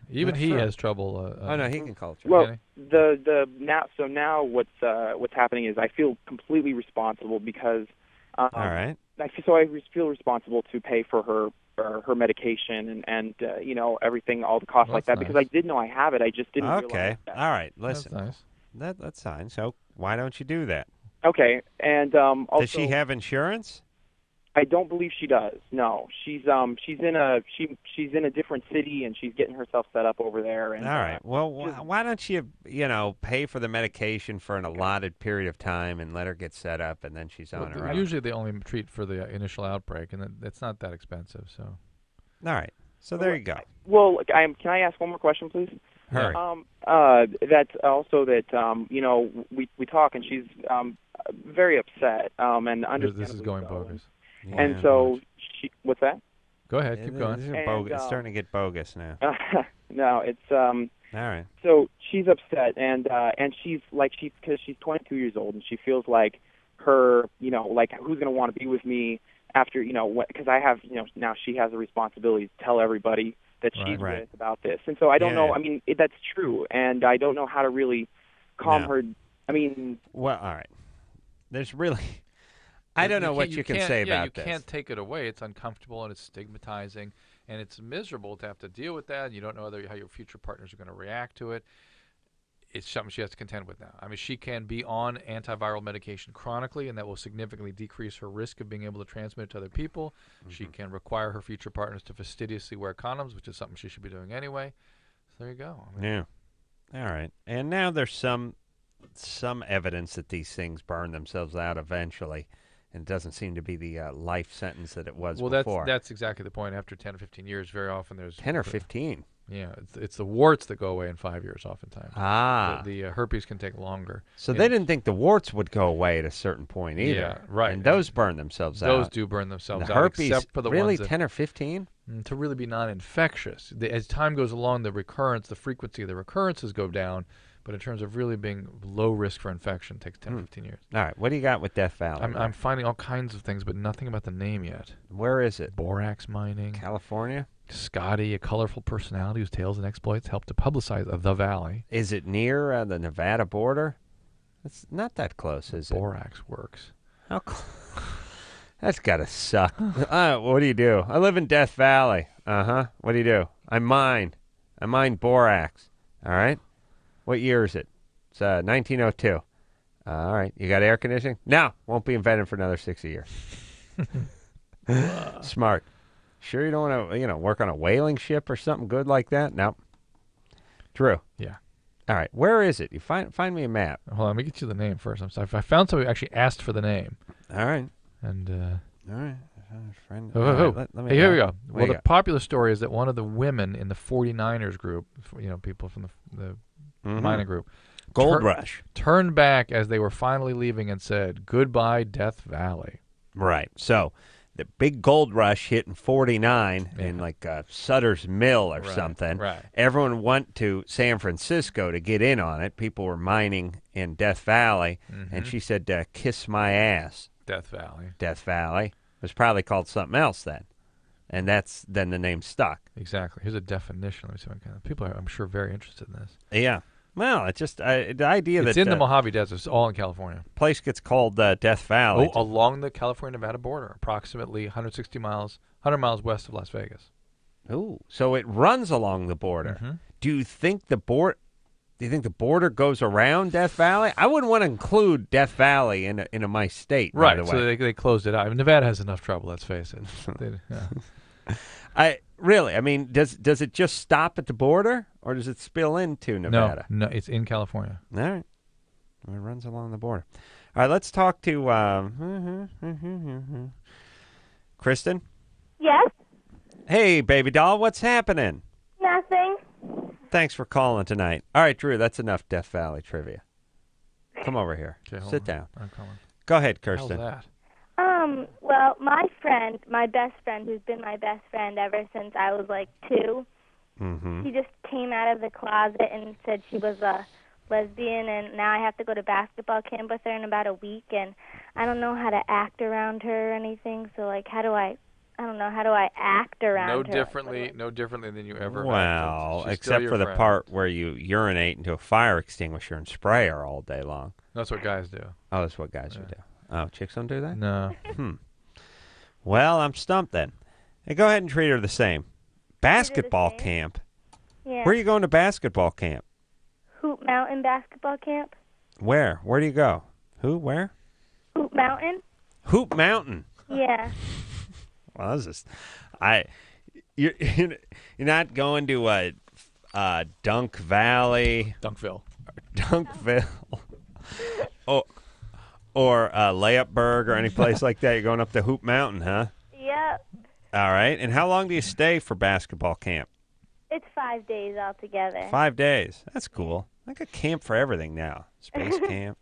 Even he has trouble.
No, he can culture.
Well, now what's happening is I feel completely responsible because.
All right.
I feel responsible to pay for her medication and everything, all the costs like that, because I did know I have it. I just didn't realize that.
All right. Listen.
That's nice.
That's fine. So why don't you do that?
Okay. And also,
does she have insurance?
I don't believe she does. No, she's in a different city, and she's getting herself set up over there. And,
all right. Well, why don't you pay for the medication for an allotted period of time and let her get set up, and then she's on her own.
Usually they only treat for the initial outbreak, and it's not that expensive. So.
All right. So there you go.
Well, can I ask one more question, please?
Hurry.
That's also that we talk and she's very upset and understandably
This is going
so.
bogus.
And so what's that?
Go ahead, keep going.
This is bogus. It's starting to get bogus now.
No, it's
all right.
So she's upset and she's like because she's 22 years old and she feels like her like who's going to want to be with me after because I have now she has a responsibility to tell everybody that she's with about this. And so I don't know. I mean, that's true, and I don't know how to really calm her. I mean,
well, all right. There's really, I don't know what you can say about this.
You can't take it away. It's uncomfortable and it's stigmatizing, and it's miserable to have to deal with that. You don't know how your future partners are going to react to it. It's something she has to contend with now. I mean, she can be on antiviral medication chronically, and that will significantly decrease her risk of being able to transmit it to other people. She can require her future partners to fastidiously wear condoms, which is something she should be doing anyway. So there you go. I mean,
yeah. All right. And now there's some evidence that these things burn themselves out eventually, and it doesn't seem to be the life sentence that it was before.
Well, that's exactly the point. After 10 or 15 years, very often there's
10 or 15.
Yeah, it's the warts that go away in 5 years oftentimes. The herpes can take longer.
So they didn't think the warts would go away at a certain point either.
Yeah, right.
And those burn themselves out.
Those do burn themselves
the
out.
herpes,
except for the
really,
ones that,
10 or 15?
To really be non-infectious. As time goes along, the frequency of the recurrences go down. But in terms of really being low risk for infection, it takes 10 or 15 years.
All right. What do you got with Death Valley?
I'm finding all kinds of things, but nothing about the name yet.
Where is it?
Borax mining.
California?
Scotty, a colorful personality whose tales and exploits help to publicize the Valley.
Is it near the Nevada border? It's not that close, is it?
Borax works.
How That's got to suck. What do you do? I live in Death Valley. Uh-huh. What do you do? I mine borax. All right? What year is it? It's 1902. All right. You got air conditioning? No. Won't be invented for another 60 years. Smart. Sure you don't want to, work on a whaling ship or something good like that? Nope. Drew.
Yeah.
All right. Where is it? You find me a map.
Hold on. Let me get you the name first. I'm sorry. I found somebody who actually asked for the name.
All right.
And,
all right. Friend.
Hey, here we go. Well, the popular story is that one of the women in the 49ers group, people from the mining group,
Gold Rush,
turned back as they were finally leaving and said, "Goodbye, Death Valley."
Right. So the big gold rush hit in 49 in like Sutter's Mill or something.
Right.
Everyone went to San Francisco to get in on it. People were mining in Death Valley, and she said, "Kiss my ass."
Death Valley.
Death Valley. It was probably called something else then. And then the name stuck.
Exactly. Here's a definition. Let me see what kind of people are, I'm sure, very interested in this.
Yeah. Well, it's just the idea that
it's in the Mojave Desert. It's all in California.
Place gets called Death Valley.
Oh, along the California-Nevada border, approximately 160 miles, 100 miles west of Las Vegas.
Ooh, so it runs along the border. Do you think the border goes around Death Valley? I wouldn't want to include Death Valley in my state.
Right.
By the
So
way.
they closed it out. I mean, Nevada has enough trouble. Let's face it.
I mean, does it just stop at the border, or does it spill into Nevada?
No, it's in California.
All right. It runs along the border. All right, let's talk to Kristen.
Yes?
Hey, baby doll, what's happening?
Nothing.
Thanks for calling tonight. All right, Drew, that's enough Death Valley trivia. Come over here.
Okay,
Sit down.
I'm coming.
Go ahead, Kirsten.
How's that?
Well, my best friend, who's been my best friend ever since I was like 2, she just came out of the closet and said she was a lesbian, and now I have to go to basketball camp with her in about a week, and I don't know how to act around her or anything, so like how do I act around her?
No differently than you ever
Well,
have.
except for the part where you urinate into a fire extinguisher and spray her all day long.
That's what guys do.
Oh, that's what guys would do. Oh, chicks don't do that?
No.
Well, I'm stumped then. Hey, go ahead and treat her the same. Basketball camp?
Yeah.
Where are you going to basketball camp?
Hoop Mountain basketball camp.
Where? Where do you go? Who? Where?
Hoop Mountain.
Hoop Mountain.
Yeah.
Well, this is... You're not going to Dunk Valley.
Dunkville.
Or Layupburg or any place like that. You're going up to Hoop Mountain, huh?
Yep.
All right. And how long do you stay for basketball camp?
It's 5 days altogether.
5 days. That's cool. Like a camp for everything now. Space camp,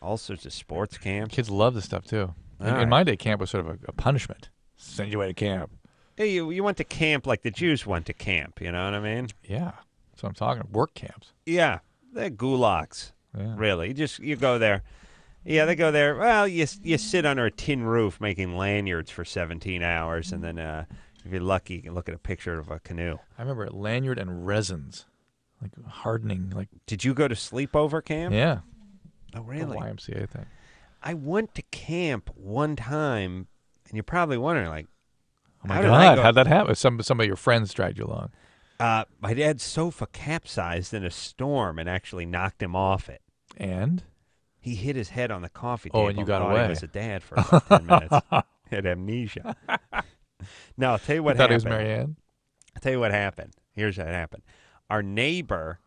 all sorts of sports camps.
Kids love this stuff too. In
right.
my day, camp was sort of a punishment. Send you away to camp.
Hey, you went to camp like the Jews went to camp. You know what I mean?
Yeah. That's what I'm talking about. Work camps.
Yeah, they're gulags.
Yeah.
Really, you go there. Yeah, they go there. Well, you sit under a tin roof making lanyards for 17 hours, and then if you're lucky, you can look at a picture of a canoe.
I remember lanyard and resins, like hardening. Like,
did you go to sleepover camp?
Yeah.
Oh, really?
The YMCA thing.
I went to camp one time, and you're probably wondering, like,
oh my God, how'd that happen? Some of your friends dragged you along.
My dad's sofa capsized in a storm and actually knocked him off it.
And?
He hit his head on the coffee table.
Oh, and you got
thought
away.
He was a dad for about 10 minutes. He had amnesia. No, I'll tell you what
thought
happened.
He was Marianne?
I'll tell you what happened. Here's what happened. Our neighbor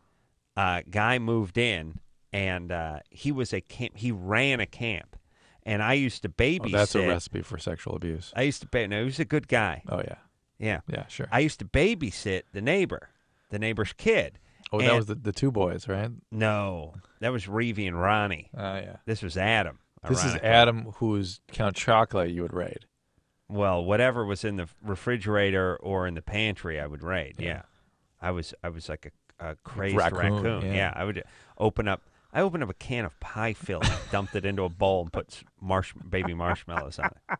guy moved in, and he was a camp. He ran a camp, and I used to babysit.
Oh, that's a recipe for sexual abuse.
I used to no, he was a good guy.
Oh yeah,
yeah,
yeah, sure.
I used to babysit the neighbor's kid.
Oh, that was the two boys, right?
No, that was Reevy and Ronnie.
Oh yeah.
This was Adam.
This is Adam, who's Count Chocula. You would raid.
Well, whatever was in the refrigerator or in the pantry, I would raid. Yeah, I was like a crazed raccoon. Yeah, I would open up. I opened up a can of pie filling, dumped it into a bowl, and put baby marshmallows on it.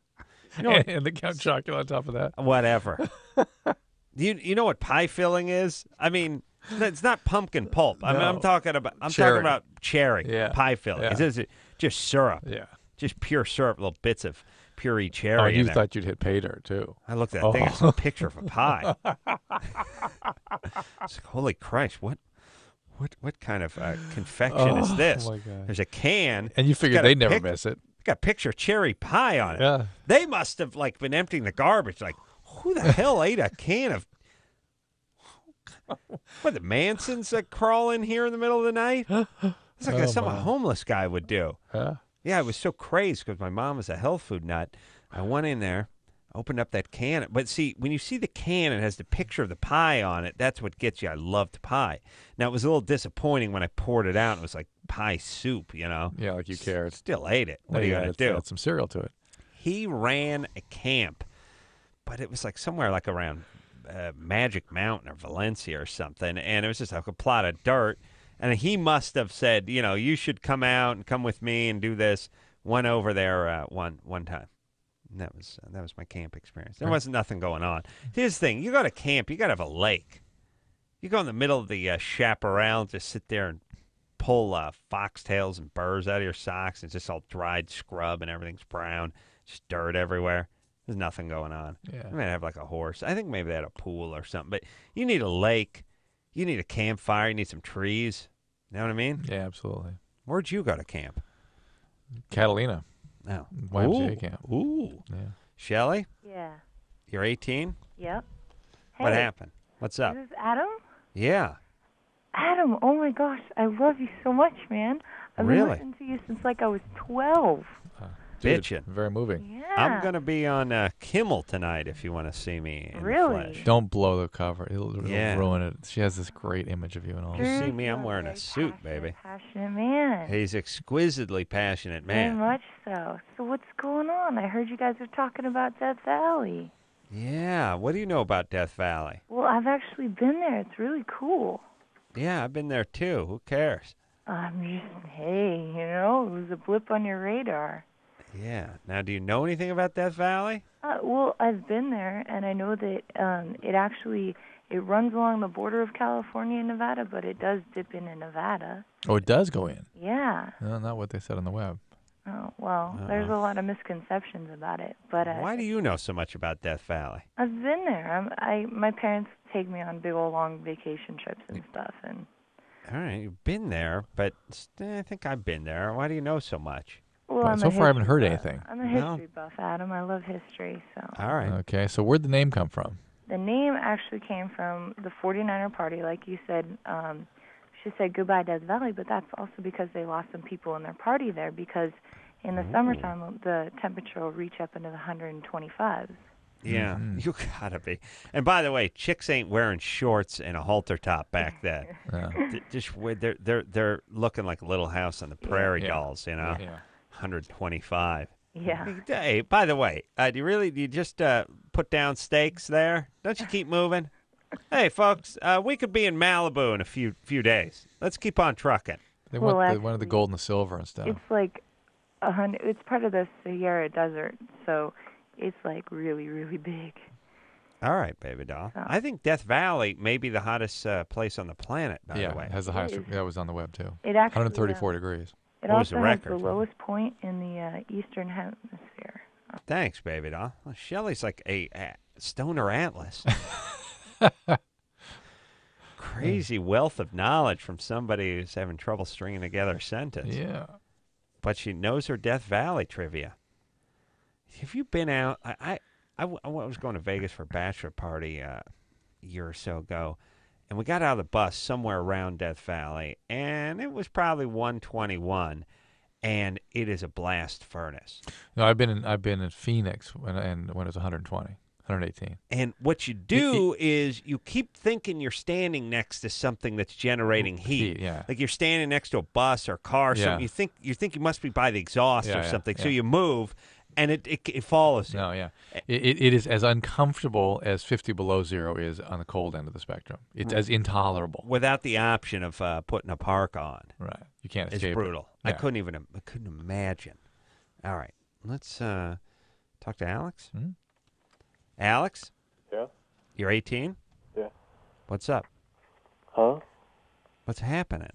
You know
and the Count Chocula on top of that.
Whatever. You know what pie filling is? I mean, it's not pumpkin pulp. I mean, I'm talking about cherry pie filling.
Yeah.
It's just syrup.
Yeah.
Just pure syrup, little bits of puree cherry.
Oh, you
in there.
thought you'd hit pay dirt too.
I looked at that thing. It's a picture of a pie. It's like, holy Christ! What kind of confection is this?
Oh my God.
There's a can,
and you figured they'd never miss it.
Got a picture of cherry pie on it.
Yeah.
They must have been emptying the garbage. Like, who the hell ate a can of? What, the Mansons crawl in here in the middle of the night? It's like something a homeless guy would do. Yeah, I was so crazed because my mom was a health food nut. I went in there, opened up that can. But see, when you see the can, it has the picture of the pie on it. That's what gets you. I loved pie. Now, it was a little disappointing when I poured it out. It was like pie soup, you know?
Yeah, like you cared.
Still ate it. What are you going to do?
Add some cereal to it.
He ran a camp, but it was like somewhere like around Magic Mountain or Valencia or something, and it was just like a plot of dirt. And he must have said, you should come out and come with me and do this. Went over there one time. And that was my camp experience. There wasn't nothing going on. Here's the thing: you go to camp, you got to have a lake. You go in the middle of the chaparral, just sit there and pull foxtails and burrs out of your socks. It's just all dried scrub and everything's brown, just dirt everywhere. There's nothing going on.
Yeah.
I might have like a horse. I think maybe they had a pool or something. But you need a lake. You need a campfire. You need some trees. You know what I mean?
Yeah, absolutely.
Where'd you go to camp?
Catalina.
No.
YMCA camp.
Ooh.
Yeah.
Shelley?
Yeah.
You're 18?
Yep.
What
Hey,
happened? What's up?
This is Adam?
Yeah.
Adam, oh my gosh, I love you so much, man. I've been
Really?
listening to you since I was 12.
Dude,
Bitchin'.
very moving.
Yeah.
I'm going to be on Kimmel tonight if you want to see me in
Really?
the flesh.
Don't blow the cover. It'll
Yeah.
ruin it. She has this great image of you and all.
You
this.
see me, I'm wearing a suit, baby.
Passionate man.
He's exquisitely passionate
Very
man.
much so. So what's going on? I heard you guys were talking about Death Valley.
Yeah. What do you know about Death Valley?
Well, I've actually been there. It's really cool.
Yeah, I've been there too. Who cares?
I'm just, hey, it was a blip on your radar.
Yeah. Now, do you know anything about Death Valley?
Well, I've been there, and I know that it runs along the border of California and Nevada, but it does dip into Nevada.
Oh, it does go in.
Yeah.
No, not what they said on the web.
Oh, well, there's a lot of misconceptions about it, but
Why do you know so much about Death Valley?
I've been there. My parents take me on big old long vacation trips and stuff, and
All right, you've been there, but I think I've been there. Why do you know so much?
well, I'm
so
a
far, I haven't
history
heard
buff.
anything.
I'm a history buff, Adam. I love history, so.
All right.
Okay, so where'd the name come from?
The name actually came from the 49er Party, like you said. She said goodbye Death Valley, but that's also because they lost some people in their party there, because in the summertime the temperature will reach up into the 125s.
Yeah, you gotta be. And by the way, chicks ain't wearing shorts and a halter top back then. They're looking like Little House on the Prairie dolls, you know. 125.
Yeah.
Hey, by the way, do you just put down stakes there? Don't you keep moving? Hey, folks, we could be in Malibu in a few days. Let's keep on trucking.
They
Well,
wanted the gold and the silver and stuff.
It's like 100. It's part of the Sahara Desert, so it's like really, really big.
All right, baby doll. I think Death Valley may be the hottest place on the planet, by the way.
It has the highest. That was on the web, too.
It actually,
134 degrees.
It
What was
also
the
has
record?
the lowest point in the Eastern Hemisphere.
Thanks, baby doll. Well, Shelley's like a stoner atlas. Crazy wealth of knowledge from somebody who's having trouble stringing together a sentence.
Yeah.
But she knows her Death Valley trivia. Have you been out? I was going to Vegas for a bachelor party a year or so ago, and we got out of the bus somewhere around Death Valley, and it was probably 121, and it is a blast furnace.
No, I've been in Phoenix when it was 120, 118.
And what you do is you keep thinking you're standing next to something that's generating heat.
Yeah.
Like you're standing next to a bus or car or something. You think you must be by the exhaust or something. So you move, and it follows you.
No, yeah. It is as uncomfortable as 50 below zero is on the cold end of the spectrum. It's as intolerable.
Without the option of putting a park on.
Right. You can't
It's
escape it.
brutal.
Yeah.
I couldn't imagine. All right. Let's talk to Alex.
Hmm?
Alex?
Yeah?
You're 18?
Yeah.
What's up?
Huh?
What's happening?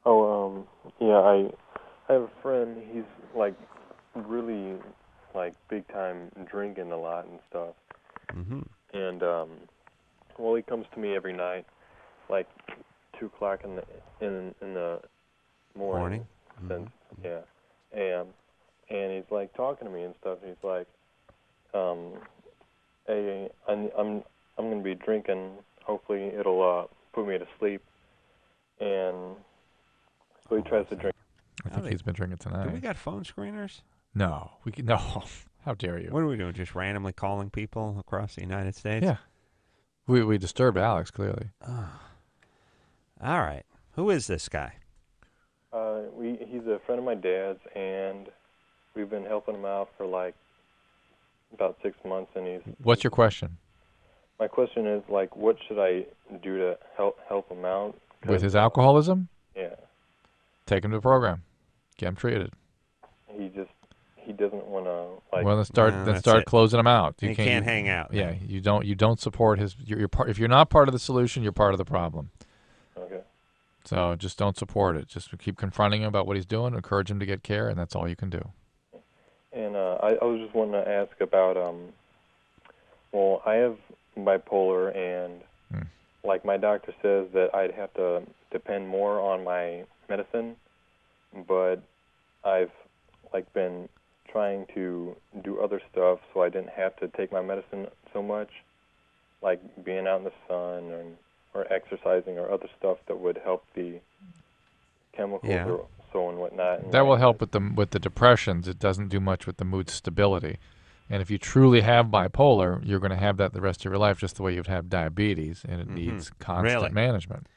Oh, yeah, I have a friend, he's, like, really, like, big-time drinking a lot and stuff.
Mm-hmm.
And, well, he comes to me every night, like, 2 o'clock in the morning. Since, yeah, a.m. And he's, like, talking to me and stuff, and he's like, hey, I'm going to be drinking. Hopefully it'll put me to sleep. And so he tries to drink.
I think he's been drinking tonight.
Do we got phone screeners?
No. No. How dare you?
What are we doing? Just randomly calling people across the United States?
Yeah. We disturbed Alex, clearly.
Oh. All right. Who is this guy?
He's a friend of my dad's, and we've been helping him out for, like, about 6 months, and he's...
What's your question?
My question is, like, what should I do to help him out?
With his alcoholism?
Yeah.
Take him to the program. Get him treated.
He doesn't want to, like...
Well, then start closing him out.
He can't hang out.
Yeah, you don't support his... You're part, if you're not part of the solution, you're part of the problem.
Okay.
So just don't support it. Just keep confronting him about what he's doing, encourage him to get care, and that's all you can do.
And I was just wanting to ask about, well, I have bipolar, and like my doctor says that I'd have to depend more on my medicine, but I've like been trying to do other stuff so I didn't have to take my medicine so much, like being out in the sun or exercising or other stuff that would help the chemicals or so and whatnot. And
that will help with the depressions. It doesn't do much with the mood stability. And if you truly have bipolar, you're going to have that the rest of your life, just the way you'd have diabetes, and it needs constant management.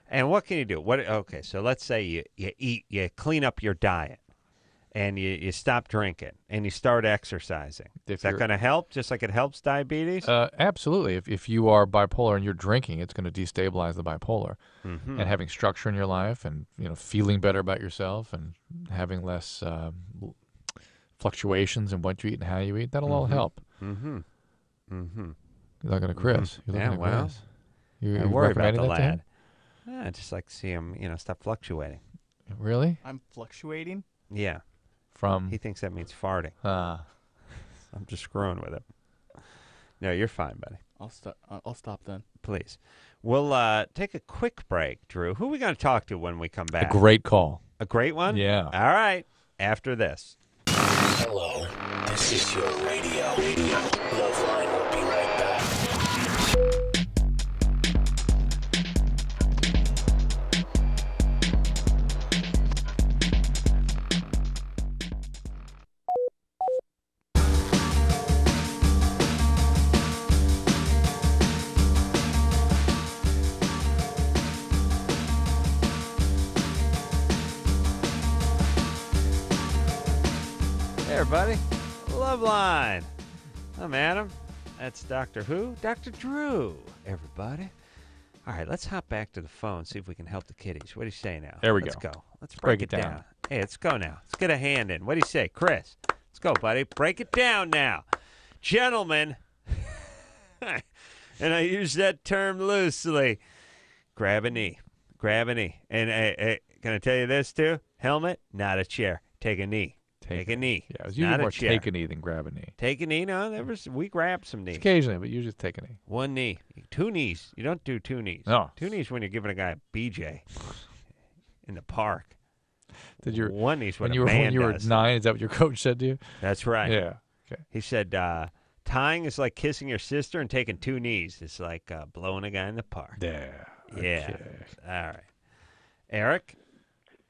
And what can you do? Okay, so let's say you clean up your diet, and you stop drinking, and you start exercising. Is that going to help, just like it helps diabetes?
Absolutely. If you are bipolar and you're drinking, it's going to destabilize the bipolar. And having structure in your life, and feeling better about yourself, and having less fluctuations in what you eat and how you eat, that'll all help. You're looking at Chris. You're looking at Chris.
I worry about the lad.
To him?
I just like to see him, stop fluctuating.
Really?
I'm fluctuating?
Yeah. He thinks that means farting. I'm just screwing with him. No, you're fine, buddy.
I'll stop then.
Please. We'll take a quick break, Drew. Who are we going to talk to when we come back?
A great call.
A great one?
Yeah.
All right. After this.
Hello, this is your radio. LoveLine will be right back.
Hey, everybody. LoveLine. I'm Adam. That's Dr. Who? Dr. Drew, everybody. All right, let's hop back to the phone, see if we can help the kiddies. What do you say now?
There we
Let's
go.
go. Let's break it down.
down.
Hey, let's go now. Let's get a hand in. What do you say, Chris? Let's go, buddy. Break it down now. Gentlemen, and I use that term loosely, grab a knee. Grab a knee. And can I tell you this, too? Helmet, not a chair. Take a knee. Take a knee.
Yeah, it was usually
not
more
a chair.
take a knee than grab a knee.
Take a knee? No, we grabbed some knees.
Occasionally, but usually take a knee.
One knee. Two knees. You don't do two knees.
No.
Two knees when you're giving a guy a BJ in the park.
Did you?
One knee's what
when
a
you were
man
when you were
does.
9? Is that what your coach said to you?
That's right.
Yeah. Okay.
He said tying is like kissing your sister and taking two knees. It's like blowing a guy in the park.
Yeah.
Yeah.
Okay.
All right. Eric,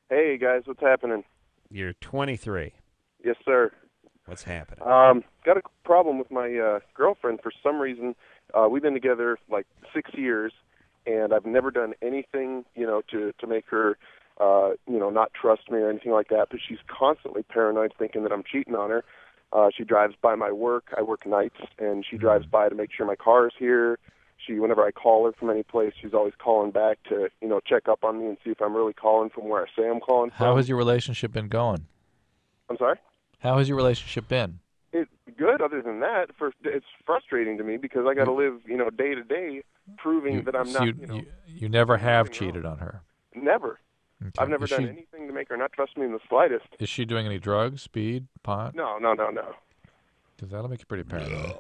Hey guys, what's happening?
you're 23.
Yes, sir.
What's happening?
Got a problem with my girlfriend for some reason. We've been together like 6 years, and I've never done anything, to make her, not trust me or anything like that. But she's constantly paranoid, thinking that I'm cheating on her. She drives by my work. I work nights, and she drives by to make sure my car is here. Whenever I call her from any place, she's always calling back to, check up on me and see if I'm really calling from where I say I'm calling from.
How has your relationship been going?
I'm sorry?
How has your relationship been?
It's good. Other than that, it's frustrating to me because I got to live, day to day, proving that I'm
So
not.
you never have cheated on her.
Never.
Okay.
I've never
Is
done
she-
anything to make her not trust me in the slightest.
Is she doing any drugs, speed, pot?
No.
Because that'll make you pretty paranoid.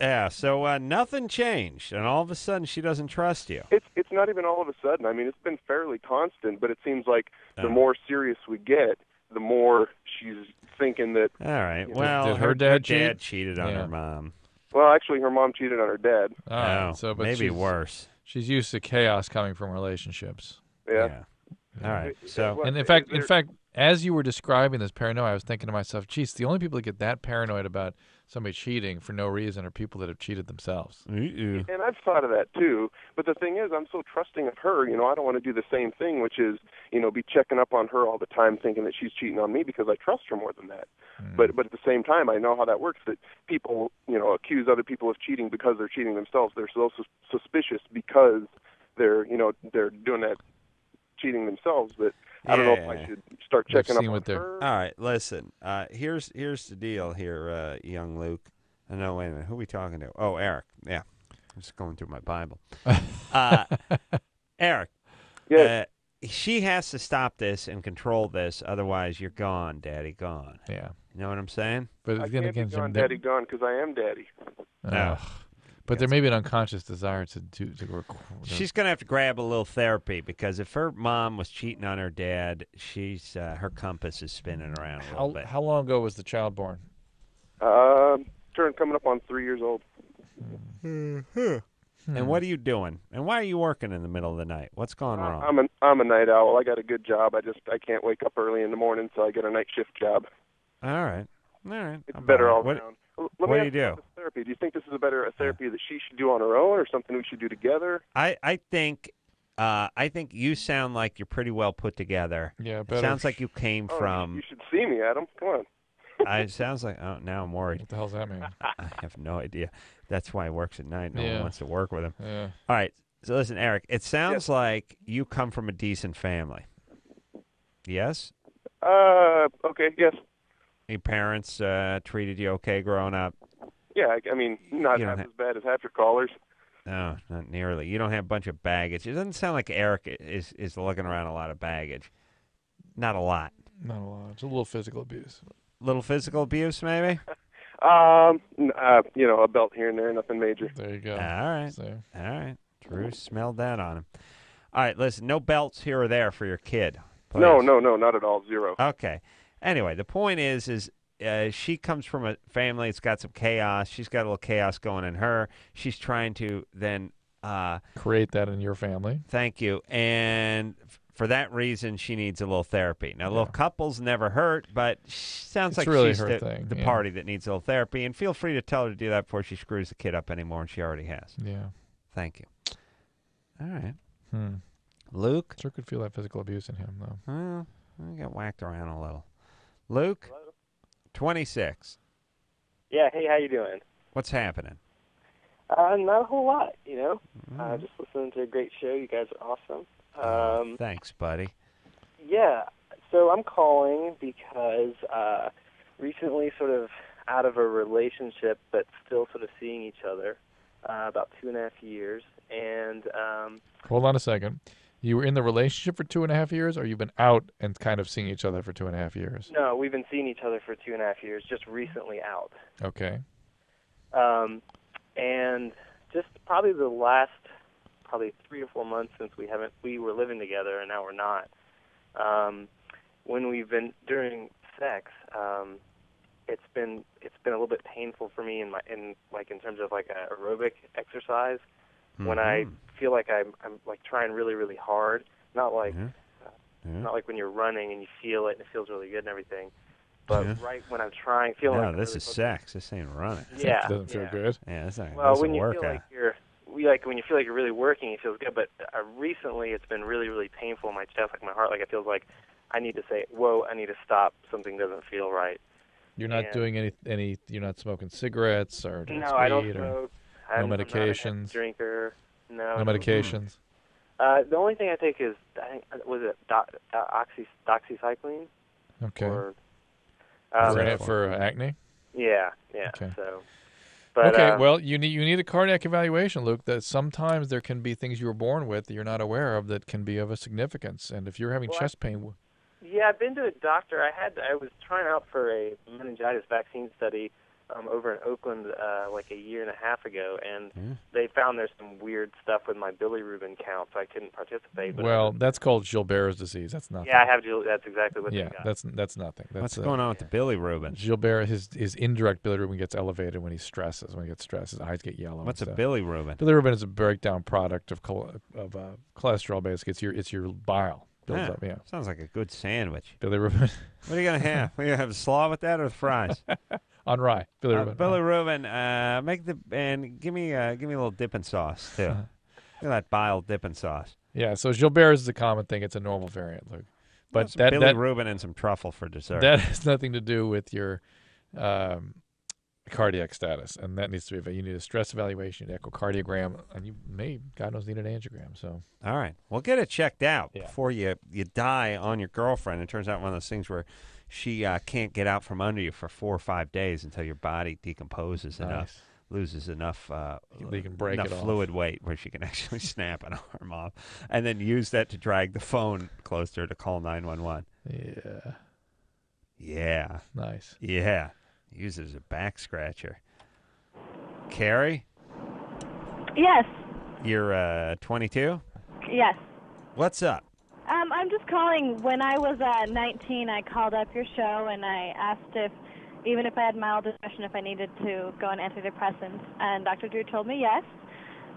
Yeah, so nothing changed, and all of a sudden she doesn't trust you.
It's not even all of a sudden. I mean, it's been fairly constant, but it seems like the more serious we get, the more she's thinking that.
All right.
Did
Well,
her dad cheat?
cheated on
Yeah.
her mom.
Well, actually, her mom cheated on her dad.
All right,
Oh,
but
maybe
she's-
worse.
She's used to chaos coming from relationships.
Yeah.
All right. So,
And in fact, as you were describing this paranoia, I was thinking to myself, geez, the only people that get that paranoid about somebody cheating for no reason are people that have cheated themselves.
And I've thought of that too. But the thing is, I'm so trusting of her. I don't want to do the same thing, which is, be checking up on her all the time, thinking that she's cheating on me because I trust her more than that. But at the same time, I know how that works. That people, accuse other people of cheating because they're cheating themselves. They're so suspicious because they're doing that cheating themselves. That I don't know if I should start checking up on her.
All right, listen. Here's the deal here, young Luke. No, wait a minute. Who are we talking to? Oh, Eric. Yeah. I'm just going through my Bible. Eric.
Yes.
She has to stop this and control this, otherwise you're gone, Daddy, gone.
Yeah.
You know what I'm saying?
But
I can't be gone, Daddy, gone, because I am Daddy.
But there may be an unconscious desire to
She's going to have to grab a little therapy because if her mom was cheating on her dad, she's her compass is spinning around a little bit.
How long ago was the child born?
Coming up on 3 years old.
And what are you doing? And why are you working in the middle of the night? What's going wrong?
I'm a night owl. I got a good job. I can't wake up early in the morning, so I get a night shift job.
All right.
It's better all
What-
around.
what do you do?
About this therapy. Do you think this is a therapy that she should do on her own, or something we should do together?
I think you sound like you're pretty well put together.
Yeah,
it
better.
sounds like you came from.
You should see me, Adam. Come on.
It sounds like. Oh, now I'm worried.
What the hell's that mean?
I have no idea. That's why he works at night. No
Yeah.
one wants to work with him.
Yeah.
All right. So listen, Eric. It sounds like you come from a decent family. Yes.
Okay. Yes.
Your parents treated you okay growing up.
Yeah. I mean, not
You don't
half as bad as half your callers.
No, not nearly. You don't have a bunch of baggage. It doesn't sound like Eric is looking around a lot of baggage. Not a lot.
Not a lot. It's a little physical abuse.
Little physical abuse, maybe?
A belt here and there, nothing major.
There you go.
All right. All right. Drew smelled that on him. All right, listen, no belts here or there for your kid. Please.
No, not at all. Zero.
Okay. Anyway, the point is she comes from a family that's got some chaos. She's got a little chaos going in her. She's trying to then
create that in your family.
Thank you. And for that reason, she needs a little therapy. Now, little couples never hurt, but sounds
It's
like
really
she's
her
the
thing, yeah.
party that needs a little therapy. And feel free to tell her to do that before she screws the kid up anymore, and she already has.
Yeah.
Thank you. All right.
Hmm.
Luke?
Sure could feel that physical abuse in him, though.
Well, I got whacked around a little. Luke? 26.
Yeah, hey, how you doing?
What's happening?
Not a whole lot, just listening to a great show. You guys are awesome.
Thanks, buddy.
Yeah, so I'm calling because recently sort of out of a relationship but still sort of seeing each other, about 2.5 years, and
Hold on a second. You were in the relationship for 2.5 years, or you've been out and kind of seeing each other for 2.5 years?
no, we've been seeing each other for 2.5 years, just recently out.
Okay.
And just probably the last 3 or 4 months since we were living together, and now we're not. When we've been during sex, it's been a little bit painful for me in terms of like a aerobic exercise. When I feel like I'm like trying really, really hard, not like when you're running and you feel it and it feels really good and everything. But right when I'm feeling
No,
like
this is sex. This ain't running.
Yeah,
doesn't feel good.
Yeah, this ain't.
Well,
this
when
a
you
workout.
feel when you feel like you're really working, it feels good. But recently, it's been really, really painful in my chest, like my heart. Like it feels like I need to say, "Whoa, I need to stop. Something doesn't feel right."
You're not doing any. You're not smoking cigarettes or doing
No,
speed
I don't
or
smoke.
no
I'm not a
medications.
drinker. No.
No medications.
The only thing I take is was it doxycycline?
Okay.
Or,
for acne.
Yeah.
Okay.
So. But,
okay, well, you need a cardiac evaluation, Luke. That sometimes there can be things you were born with that you're not aware of that can be of a significance. And if you're having chest pain,
yeah, I've been to a doctor. I was trying out for a meningitis vaccine study over in Oakland like a year and a half ago, and they found there's some weird stuff with my bilirubin count, so I couldn't participate. But
well, that's called Gilbert's disease. That's nothing.
yeah, I have. That's exactly what they got.
that's nothing.
What's going on with the bilirubin?
Gilbert, his indirect bilirubin gets elevated when he stresses. When he gets stressed, his eyes get yellow.
What's a bilirubin?
Bilirubin is a breakdown product of cholesterol. Basically, it's your bile. Builds up, yeah.
Sounds like a good sandwich.
Bilirubin.
What are you gonna have? Are you gonna have the slaw with that or the fries?
On rye. Bilirubin.
Bilirubin. Give me a little dipping sauce too. Look at that bile dipping sauce.
Yeah. So Gilbert's is a common thing. It's a normal variant, Luke. But
Some bilirubin and some truffle for dessert.
That has nothing to do with your cardiac status, and that needs to be. You need a stress evaluation, an echocardiogram, and you may, God knows, need an angiogram. So,
all right, well, get it checked out before you die on your girlfriend. It turns out one of those things where she can't get out from under you for 4 or 5 days until your body decomposes enough, loses enough,
you can break
enough
it off.
fluid weight where she can actually snap an arm off, and then use that to drag the phone closer to call 911.
Yeah.
Yeah.
Nice.
Yeah. Use it as a back scratcher. Carrie?
Yes.
You're 22?
Yes.
What's up?
I'm just calling. When I was 19, I called up your show and I asked if, even if I had mild depression, if I needed to go on antidepressants. And Dr. Drew told me yes.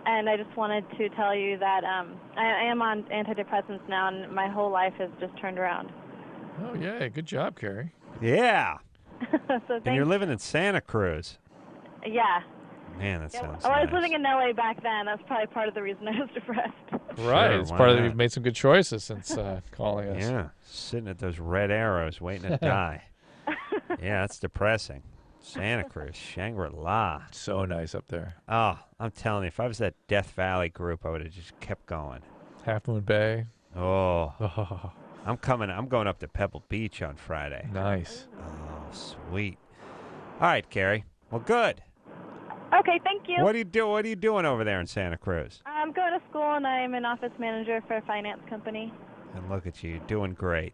And I just wanted to tell you that I am on antidepressants now, and my whole life has just turned around.
Oh, yeah. Good job, Carrie.
Yeah.
So
And you're living in Santa Cruz.
Yeah.
Man, that sounds
Well, I was
nice.
living in LA back then. That's probably part of the reason I was depressed.
Right.
Sure,
It's
why
part of
not?
you've made some good choices since calling us.
Yeah, sitting at those red arrows waiting to die. Yeah, that's depressing. Santa Cruz, Shangri-La.
So nice up there.
Oh, I'm telling you, if I was that Death Valley group, I would have just kept going.
Half Moon Bay.
Oh. I'm going up to Pebble Beach on Friday.
Nice.
Oh, sweet. All right, Carrie. Well, good.
Okay, thank you.
What are you doing over there in Santa Cruz?
I'm going to school, and I'm an office manager for a finance company.
And look at you, you're doing great.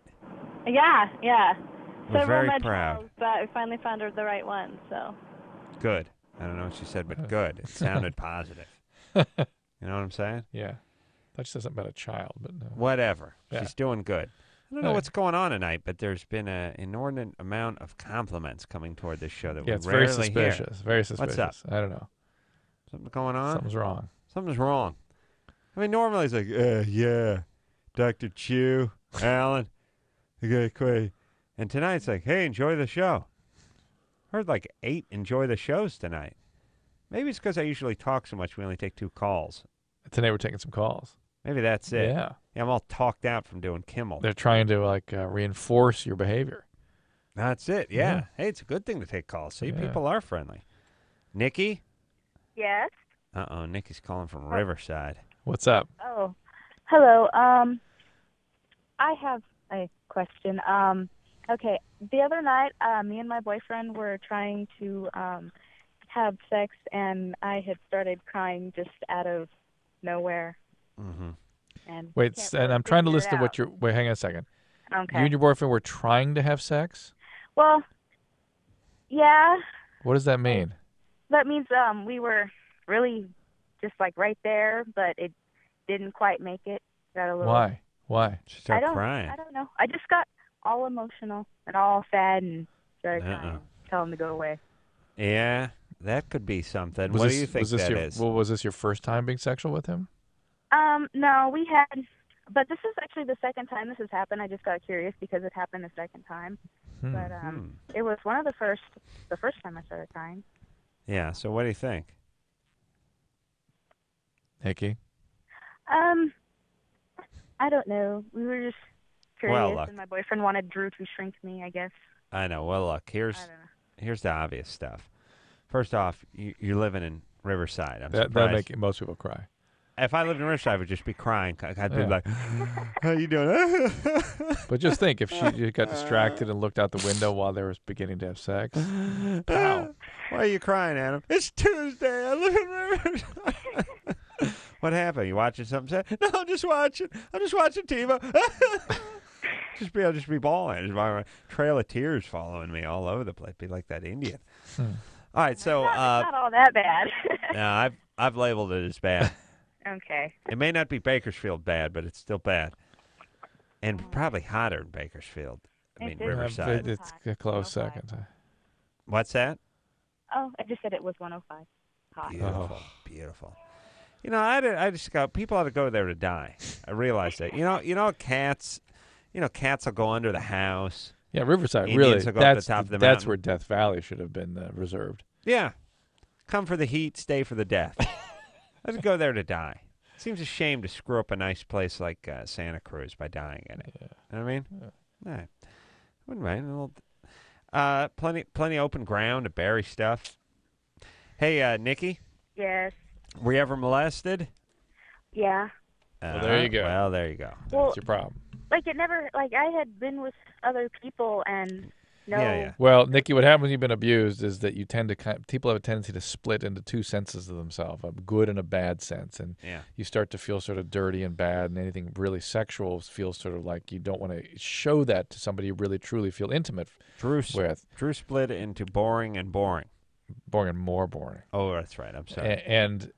Yeah.
We're
Several
very
med
proud.
jobs, but I finally found the right one, so.
Good. I don't know what she said, but good. It sounded positive. You know what I'm saying?
Yeah. I thought she said something about a child, but no.
Whatever.
Yeah.
She's doing good. I don't know
Hey.
what's going on tonight, but there's been an inordinate amount of compliments coming toward this show that
Yeah,
we
it's very
rarely hear.
suspicious. Very suspicious.
What's up?
I don't know.
Something going on?
Something's wrong.
Something's wrong. I mean, normally it's like, yeah, Dr. Chew, Alan, the guy quit. And tonight it's like, hey, enjoy the show. Heard like 8 enjoy the shows tonight. Maybe it's because I usually talk so much we only take 2 calls.
Today we're taking some calls.
Maybe that's it.
Yeah.
I'm all talked out from doing Kimmel.
They're trying to reinforce your behavior.
That's it. Yeah. Hey, it's a good thing to take calls. See, people are friendly. Nikki?
Yes.
Uh-oh, Nikki's calling from Riverside.
What's up?
Oh, hello. I have a question. Okay, the other night, me and my boyfriend were trying to have sex, and I had started crying just out of nowhere.
Mm-hmm.
And
Wait, and I'm trying to listen to what you're. Wait, hang on a second.
Okay.
You and your boyfriend were trying to have sex?
Well, yeah.
What does that mean?
That means we were really just like right there, but it didn't quite make it. Got a little.
Why? Why?
She started crying.
I don't know. I just got all emotional and all sad and started crying. Tell him to go away.
Yeah, that could be something. What do you think that is?
Well, was this your first time being sexual with him?
No, we had, but this is actually the second time this has happened. I just got curious because it happened the second time. But it was one of the first time I started crying.
Yeah. So what do you think,
Nikki?
I don't know. We were just curious,
Well, look.
and my boyfriend wanted Drew to shrink me, I guess.
I know. Well, look, here's the obvious stuff. First off, you're living in Riverside. I'm surprised.
That'd make most people cry.
If I lived in Riverside, I would just be crying. I'd be like, how you doing?
But just think, if she got distracted and looked out the window while they were beginning to have sex. Pow.
Why are you crying, Adam? It's Tuesday. I live in Riverside. What happened? You watching something? No, I'm just watching TiVo. I'll just be bawling. Just my trail of tears following me all over the place. Be like that Indian. All right, so
not all that bad.
no, I've labeled it as bad.
Okay.
It may not be Bakersfield bad, but it's still bad, and probably hotter in Bakersfield. I mean Riverside.
It's a close second.
What's that?
Oh, I just said it was 105. Hot.
Beautiful, beautiful. You know, I just got people ought to go there to die. I realize that. You know, cats will go under the house.
Yeah, Riverside.
Indians
Really,
will go up the top of the
that's
mountain.
where Death Valley should have been reserved.
Yeah, come for the heat, stay for the death. Let's go there to die. Seems a shame to screw up a nice place like Santa Cruz by dying in it. Yeah. You know what I mean? Yeah. Wouldn't mind. Plenty open ground to bury stuff. Hey, Nikki.
Yes.
Were you ever molested?
Yeah.
Well, there you go.
Well, there you go.
Well,
That's your problem.
Like it never. Like I had been with other people and. No.
Yeah.
Well, Nikki, what happens when you've been abused is that you tend to people have a tendency to split into two senses of themselves, a good and a bad sense, and you start to feel sort of dirty and bad, and anything really sexual feels sort of like you don't want to show that to somebody you really truly feel intimate with.
Drew split into boring and boring.
Boring and more boring.
Oh, that's right. I'm sorry.
And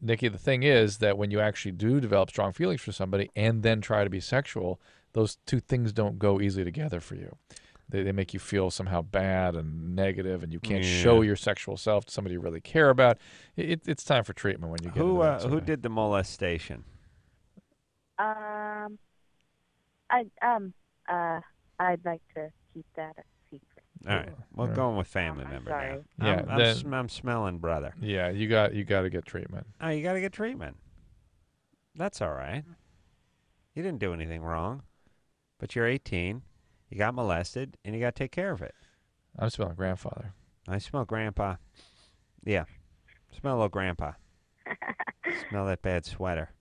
Nikki, the thing is that when you actually do develop strong feelings for somebody and then try to be sexual, those two things don't go easily together for you. They make you feel somehow bad and negative, and you can't show your sexual self to somebody you really care about. It's time for treatment when you get into that
who did the molestation?
I'd like to keep that a secret.
All right, we're going with family member
sorry.
now.
Yeah,
I'm smelling brother.
Yeah, you got to get treatment.
Oh, you got to get treatment. That's all right. You didn't do anything wrong, but you're 18. You got molested, and you got to take care of it.
I'm smelling grandfather.
I smell grandpa. Yeah. Smell a little grandpa. Smell that bad sweater.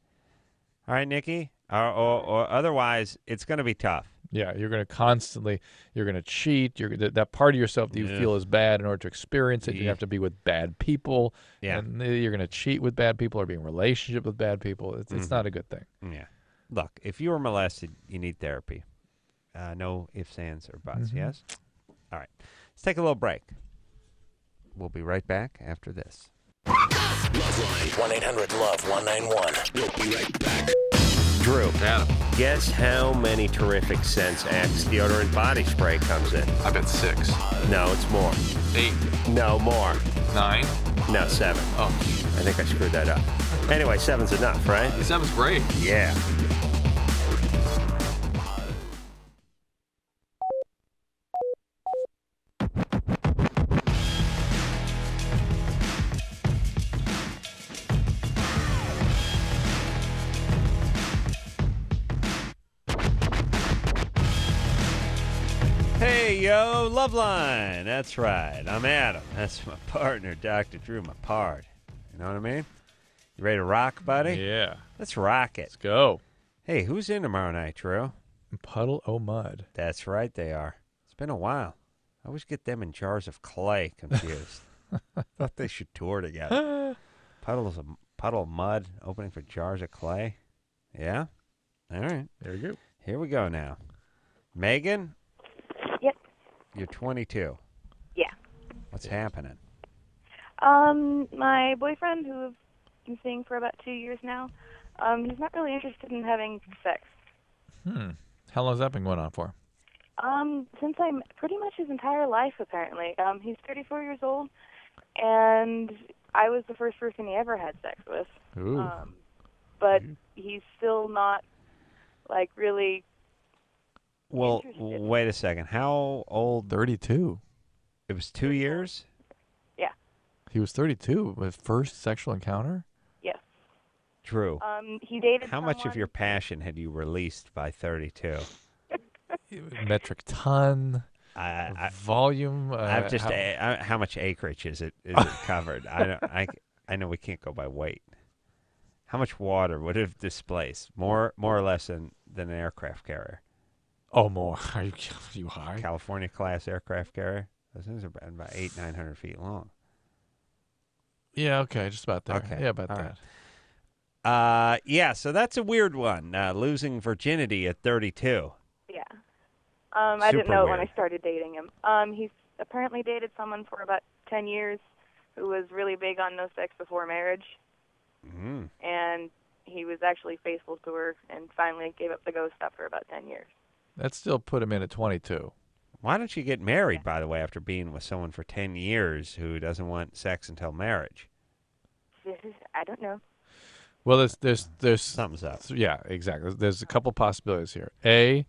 All right, Nikki? Or otherwise, it's going to be tough.
Yeah, you're going to cheat. That part of yourself that you feel is bad in order to experience it, you have to be with bad people.
Yeah.
And you're going to cheat with bad people or be in a relationship with bad people. It's not a good thing.
Yeah. Look, if you were molested, you need therapy. No ifs, ands, or buts, yes? All right. Let's take a little break. We'll be right back after this.
LoveLine. 1-800-LOVE-191. We'll be right back.
Drew, Adam, guess how many Terrific Scents Axe deodorant body spray comes in?
I bet 6.
No, it's more.
8.
No, more.
9.
No, 7.
Oh.
I think I screwed that up. Anyway, 7's enough, right?
7's great.
Yeah.
Hey, Hey, yo, LoveLine. That's right. I'm Adam. That's my partner, Dr. Drew, my pard. You know what I mean? You ready to rock, buddy?
Yeah.
Let's rock it.
Let's go.
Hey, who's in tomorrow night, Drew?
Puddle O' Mud.
That's right, they are. It's been a while. I always get them in Jars of Clay confused. I thought they should tour together. Puddle of Mud opening for Jars of Clay. Yeah? All right.
There you go.
Here we go now. Megan?
Yep.
You're 22.
Yeah.
What's happening?
My boyfriend, who I've been seeing for about 2 years now, he's not really interested in having sex.
How long has that been going on for?
Since I'm pretty much his entire life, apparently. He's 34 years old, and I was the first person he ever had sex with.
Ooh.
But he's still not, like, really.
Well, wait a second. How old?
32.
It was 2 years?
Yeah.
He was 32 with first sexual encounter?
Yes.
Drew.
He dated
How much of
someone-
your passion had you released by 32?
Metric ton, volume.
I've just how much acreage is it covered? I know we can't go by weight. How much water would it have displaced? More or less than an aircraft carrier.
Oh, more. Are you high?
California class aircraft carrier. Those things are about 800-900 feet long.
Yeah, okay, just about there.
Okay.
Yeah, about
All
that.
right. Yeah, so that's a weird one. Losing virginity at 32.
Yeah. I didn't
Super
know it when
weird.
I started dating him. He's apparently dated someone for about 10 years who was really big on no sex before marriage.
Mm.
And he was actually faithful to her and finally gave up the ghost after about 10 years.
That still put him in at 22.
Why don't you get married, by the way, after being with someone for 10 years who doesn't want sex until marriage?
I don't know.
Well, there's
something's up.
Yeah, exactly. There's a couple possibilities here. A,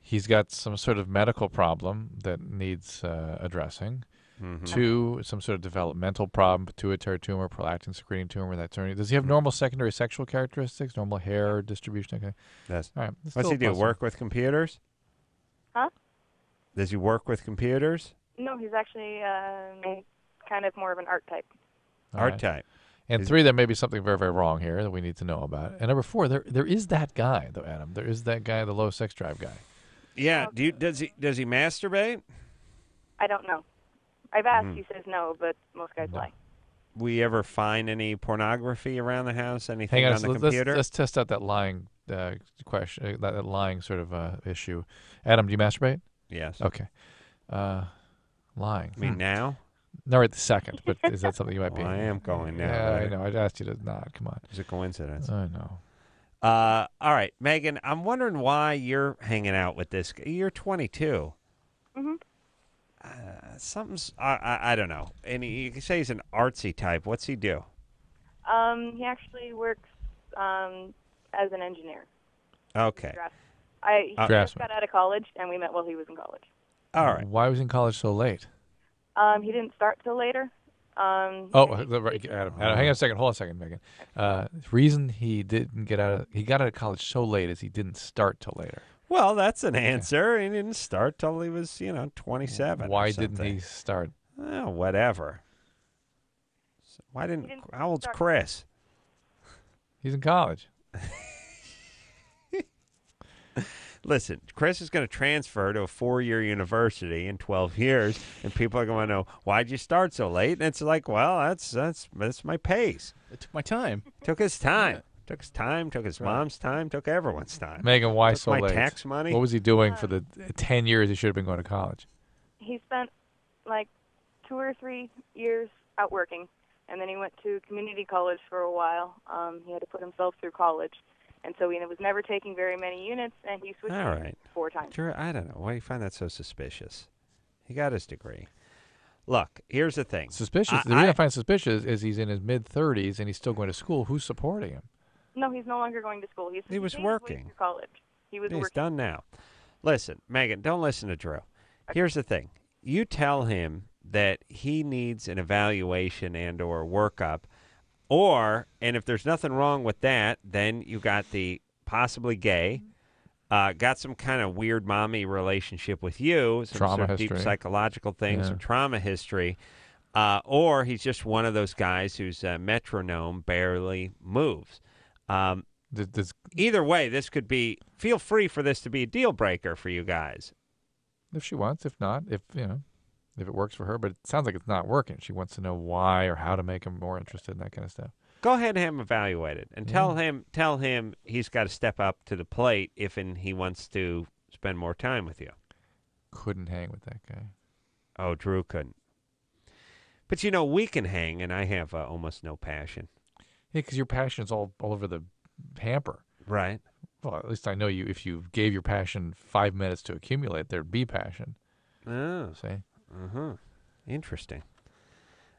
he's got some sort of medical problem that needs addressing.
Mhm.
2, some sort of developmental problem, pituitary tumor, prolactin secreting tumor. That turning. Does he have normal secondary sexual characteristics? Normal hair distribution? Okay.
Yes.
All right.
What's he do? Work with computers?
Huh?
Does he work with computers?
No, he's actually kind of more of an art type.
Art type.
And 3, there may be something very, very wrong here that we need to know about. And number 4, there is that guy, though, Adam. There is that guy, the low sex drive guy.
Yeah. Does he masturbate?
I don't know. I've asked. He says no, but most guys lie.
We ever find any pornography around the house? Anything
Hang on,
on the
let's
computer?
let's test out that lying question, that lying sort of issue. Adam, do you masturbate?
Yes.
Okay. Lying.
I mean, now?
No, right the second, but is that something you might be?
Well, I am going now.
Yeah, I
right?
know. I asked you to not. Come on.
It's a coincidence.
I know.
All right, Megan, I'm wondering why you're hanging out with this guy. You're 22.
Mm-hmm.
Something's, I don't know. And you can say he's an artsy type. What's he do?
He actually works as an engineer.
Okay.
He just
Draftsman.
got out of college, and we met while he was in college.
All right.
Why was he in college so late?
He didn't start till later.
Right, Adam, hang on a second. Hold on a second, Megan. The reason he didn't got out of college so late is he didn't start till later.
Well, that's an answer. He didn't start till he was, 27.
Why
or
didn't
something.
he start?
Well, whatever. Why didn't? How old's Chris?
He's in college.
Listen, Chris is going to transfer to a 4-year university in 12 years, and people are going to know, why'd you start so late? And it's like, well, that's my pace.
It took my time.
Took his time. Took his time, took his mom's time, took everyone's time.
Megan, why
Took
so
my
late?
tax money.
What was he doing for the 10 years he should have been going to college?
He spent like 2 or 3 years out working, and then he went to community college for a while. He had to put himself through college, and so he was never taking very many units, and he switched
All right.
4 times.
Drew, I don't know. Why do you find that so suspicious? He got his degree. Look, here's the thing.
Suspicious. The reason I find suspicious is he's in his mid-30s and he's still going to school. Who's supporting him?
No, he's no longer going to school.
He was
made his way
working.
through college. He was
He's
working.
done now. Listen, Megan, don't listen to Drew. Here's the thing. You tell him that he needs an evaluation and or workup, and if there's nothing wrong with that, then you got the possibly gay, got some kind of weird mommy relationship with you, some
Trauma
sort of deep
history.
psychological things,
Yeah.
some trauma history, or he's just one of those guys whose metronome barely moves. Either way, this could be. Feel free for this to be a deal breaker for you guys.
If she wants, if not, if it works for her. But it sounds like it's not working. She wants to know why or how to make him more interested in that kind of stuff.
Go ahead and have him evaluated, and tell him he's got to step up to the plate if he wants to spend more time with you.
Couldn't hang with that guy.
Oh, Drew couldn't. But we can hang, and I have almost no passion.
Yeah, because your passion is all over the hamper.
Right.
Well, at least I know you. If you gave your passion 5 minutes to accumulate, there'd be passion.
Oh.
See?
Interesting.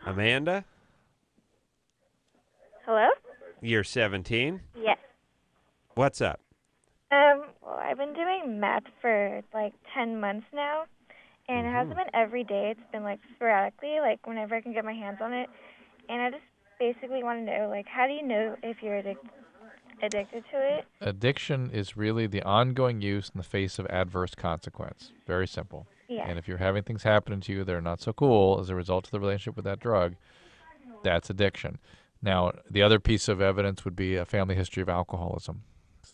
Amanda?
Hello?
You're 17?
Yes.
What's up?
Well, I've been doing math for like 10 months now, and it hasn't been every day. It's been like sporadically, like whenever I can get my hands on it. And I just basically want to know, like, how do you know if you're addicted to it?
Addiction is really the ongoing use in the face of adverse consequence. Very simple.
Yeah.
And if you're having things happen to you that are not so cool as a result of the relationship with that drug, that's addiction. Now, the other piece of evidence would be a family history of alcoholism.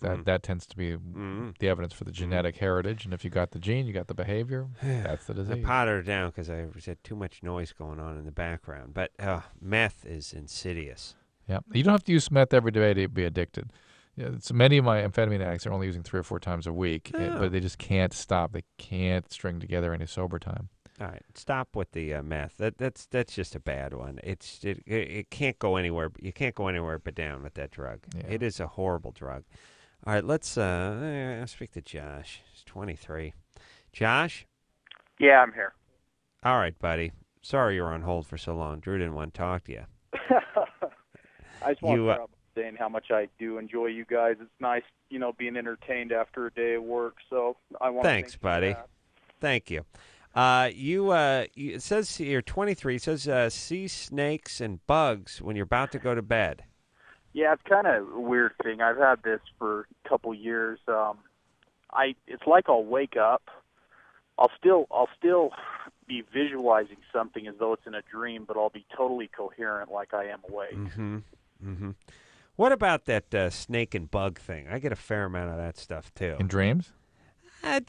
That tends to be the evidence for the genetic heritage. And if you got the gene, you got the behavior, that's the disease.
I potted it down because I had too much noise going on in the background. But meth is insidious.
Yeah, you don't have to use meth every day to be addicted. So many of my amphetamine addicts are only using 3 or 4 times a week, but they just can't stop. They can't string together any sober time.
All right, stop with the meth. That's just a bad one. It can't go anywhere. You can't go anywhere but down with that drug.
Yeah.
It is a horrible drug. All right, let's speak to Josh. He's 23. Josh?
Yeah, I'm here.
All right, buddy. Sorry you were on hold for so long. Drew didn't want to talk to you.
I just want to start off saying how much I do enjoy you guys. It's nice, being entertained after a day of work. So I want
Thanks,
to thank
buddy.
you for that.
Thank you. It says you're 23. It says see snakes and bugs when you're about to go to bed.
Yeah, it's kind of a weird thing. I've had this for a couple years. It's like I'll wake up. I'll still be visualizing something as though it's in a dream, but I'll be totally coherent like I am awake.
Mm-hmm. What about that snake and bug thing? I get a fair amount of that stuff too.
In dreams?
I have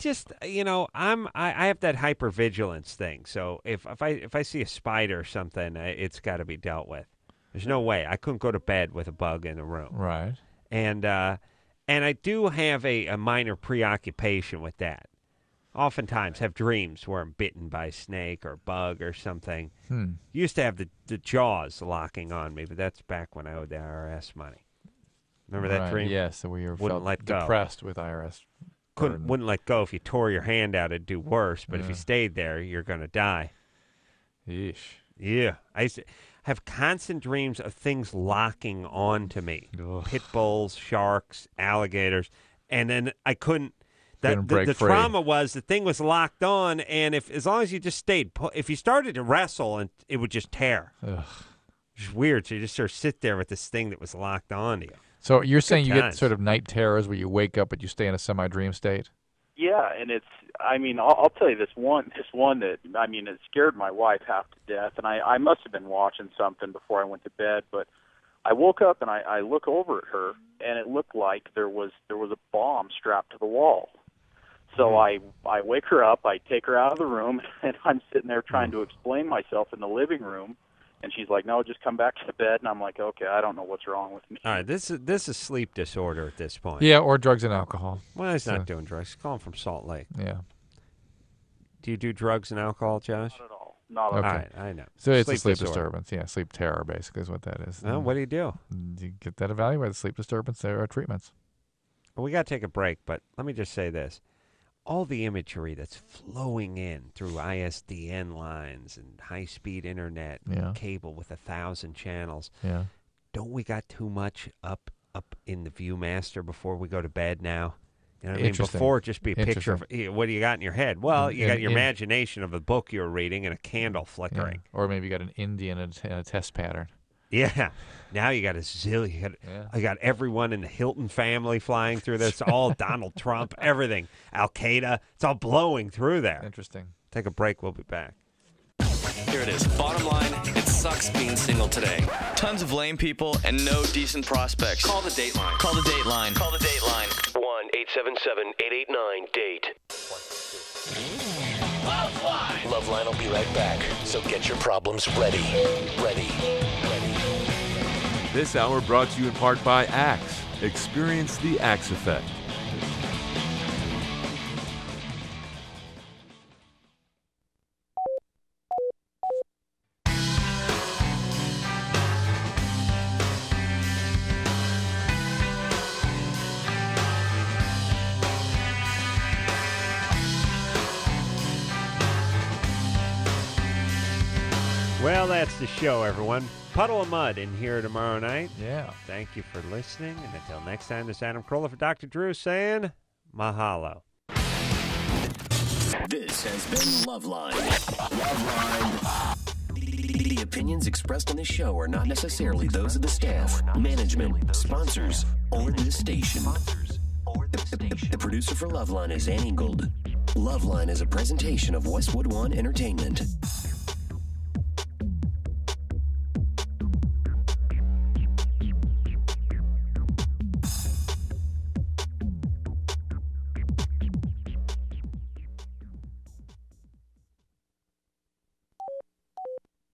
that hypervigilance thing. So if I see a spider or something, it's got to be dealt with. There's no way I couldn't go to bed with a bug in the room.
Right.
And I do have a minor preoccupation with that. Oftentimes have dreams where I'm bitten by a snake or bug or something. Used to have the jaws locking on me, but that's back when I owed the IRS money. Remember that dream?
Yes, so where you
wouldn't
felt
let go.
depressed with IRS.
Wouldn't let go. If you tore your hand out, it'd do worse. But if you stayed there, you're going to die.
Yeesh.
Yeah. I used to have constant dreams of things locking on to me. Pit bulls, sharks, alligators. And then I couldn't. The trauma was the thing was locked on, and as long as you just stayed put, if you started to wrestle, and it would just tear.
Ugh.
It's weird. So you just sort of sit there with this thing that was locked on to you.
So you're saying you get
times.
sort of night terrors where you wake up but you stay in a semi-dream state?
Yeah, and I'll tell you this one that, it scared my wife half to death, and I must have been watching something before I went to bed, but I woke up and I look over at her, and it looked like there was a bomb strapped to the wall. So I wake her up, I take her out of the room, and I'm sitting there trying to explain myself in the living room, and she's like, "No, just come back to bed." And I'm like, "Okay, I don't know what's wrong with me."
All right, this is sleep disorder at this point.
Yeah, or drugs and alcohol.
Well, he's not doing drugs. He's calling from Salt Lake.
Yeah.
Do you do drugs and alcohol, Josh?
Not at all. Not at
Okay.
all.
All right, I know.
So it's a
Sleep
sleep
disorder.
disturbance. Yeah, sleep terror basically is what that is.
Well, what do you do?
You get that evaluated. Sleep disturbance. There are treatments.
Well, we got to take a break, but let me just say this. All the imagery that's flowing in through ISDN lines and high-speed internet and cable with 1,000 channels, don't we got too much up in the Viewmaster before we go to bed now? You know what I mean?
Interesting.
Before it'd just be a picture of what do you got in your head? Well, you got your
in-
imagination of a book you were reading and a candle flickering.
Or maybe you got an Indian and a test pattern.
Yeah. Now you got a zillion. I got everyone in the Hilton family flying through this. All Donald Trump, everything. Al Qaeda. It's all blowing through there.
Interesting.
Take a break. We'll be back.
Here it is. Bottom line, it sucks being single today. Tons of lame people and no decent prospects. Call the Dateline. Call the Dateline. Call the Dateline.
1-877-889-DATE. LoveLine will be right back, so get your problems ready.
This hour brought to you in part by Axe. Experience the Axe effect.
Well, that's the show, everyone. Puddle of Mud in here tomorrow night.
Yeah.
Thank you for listening. And until next time, this is Adam Carolla for Dr. Drew saying mahalo.
This has been LoveLine. The opinions expressed on this show are not necessarily those of the staff, management, sponsors, or this station. The producer for LoveLine is Annie Gould. LoveLine is a presentation of Westwood One Entertainment.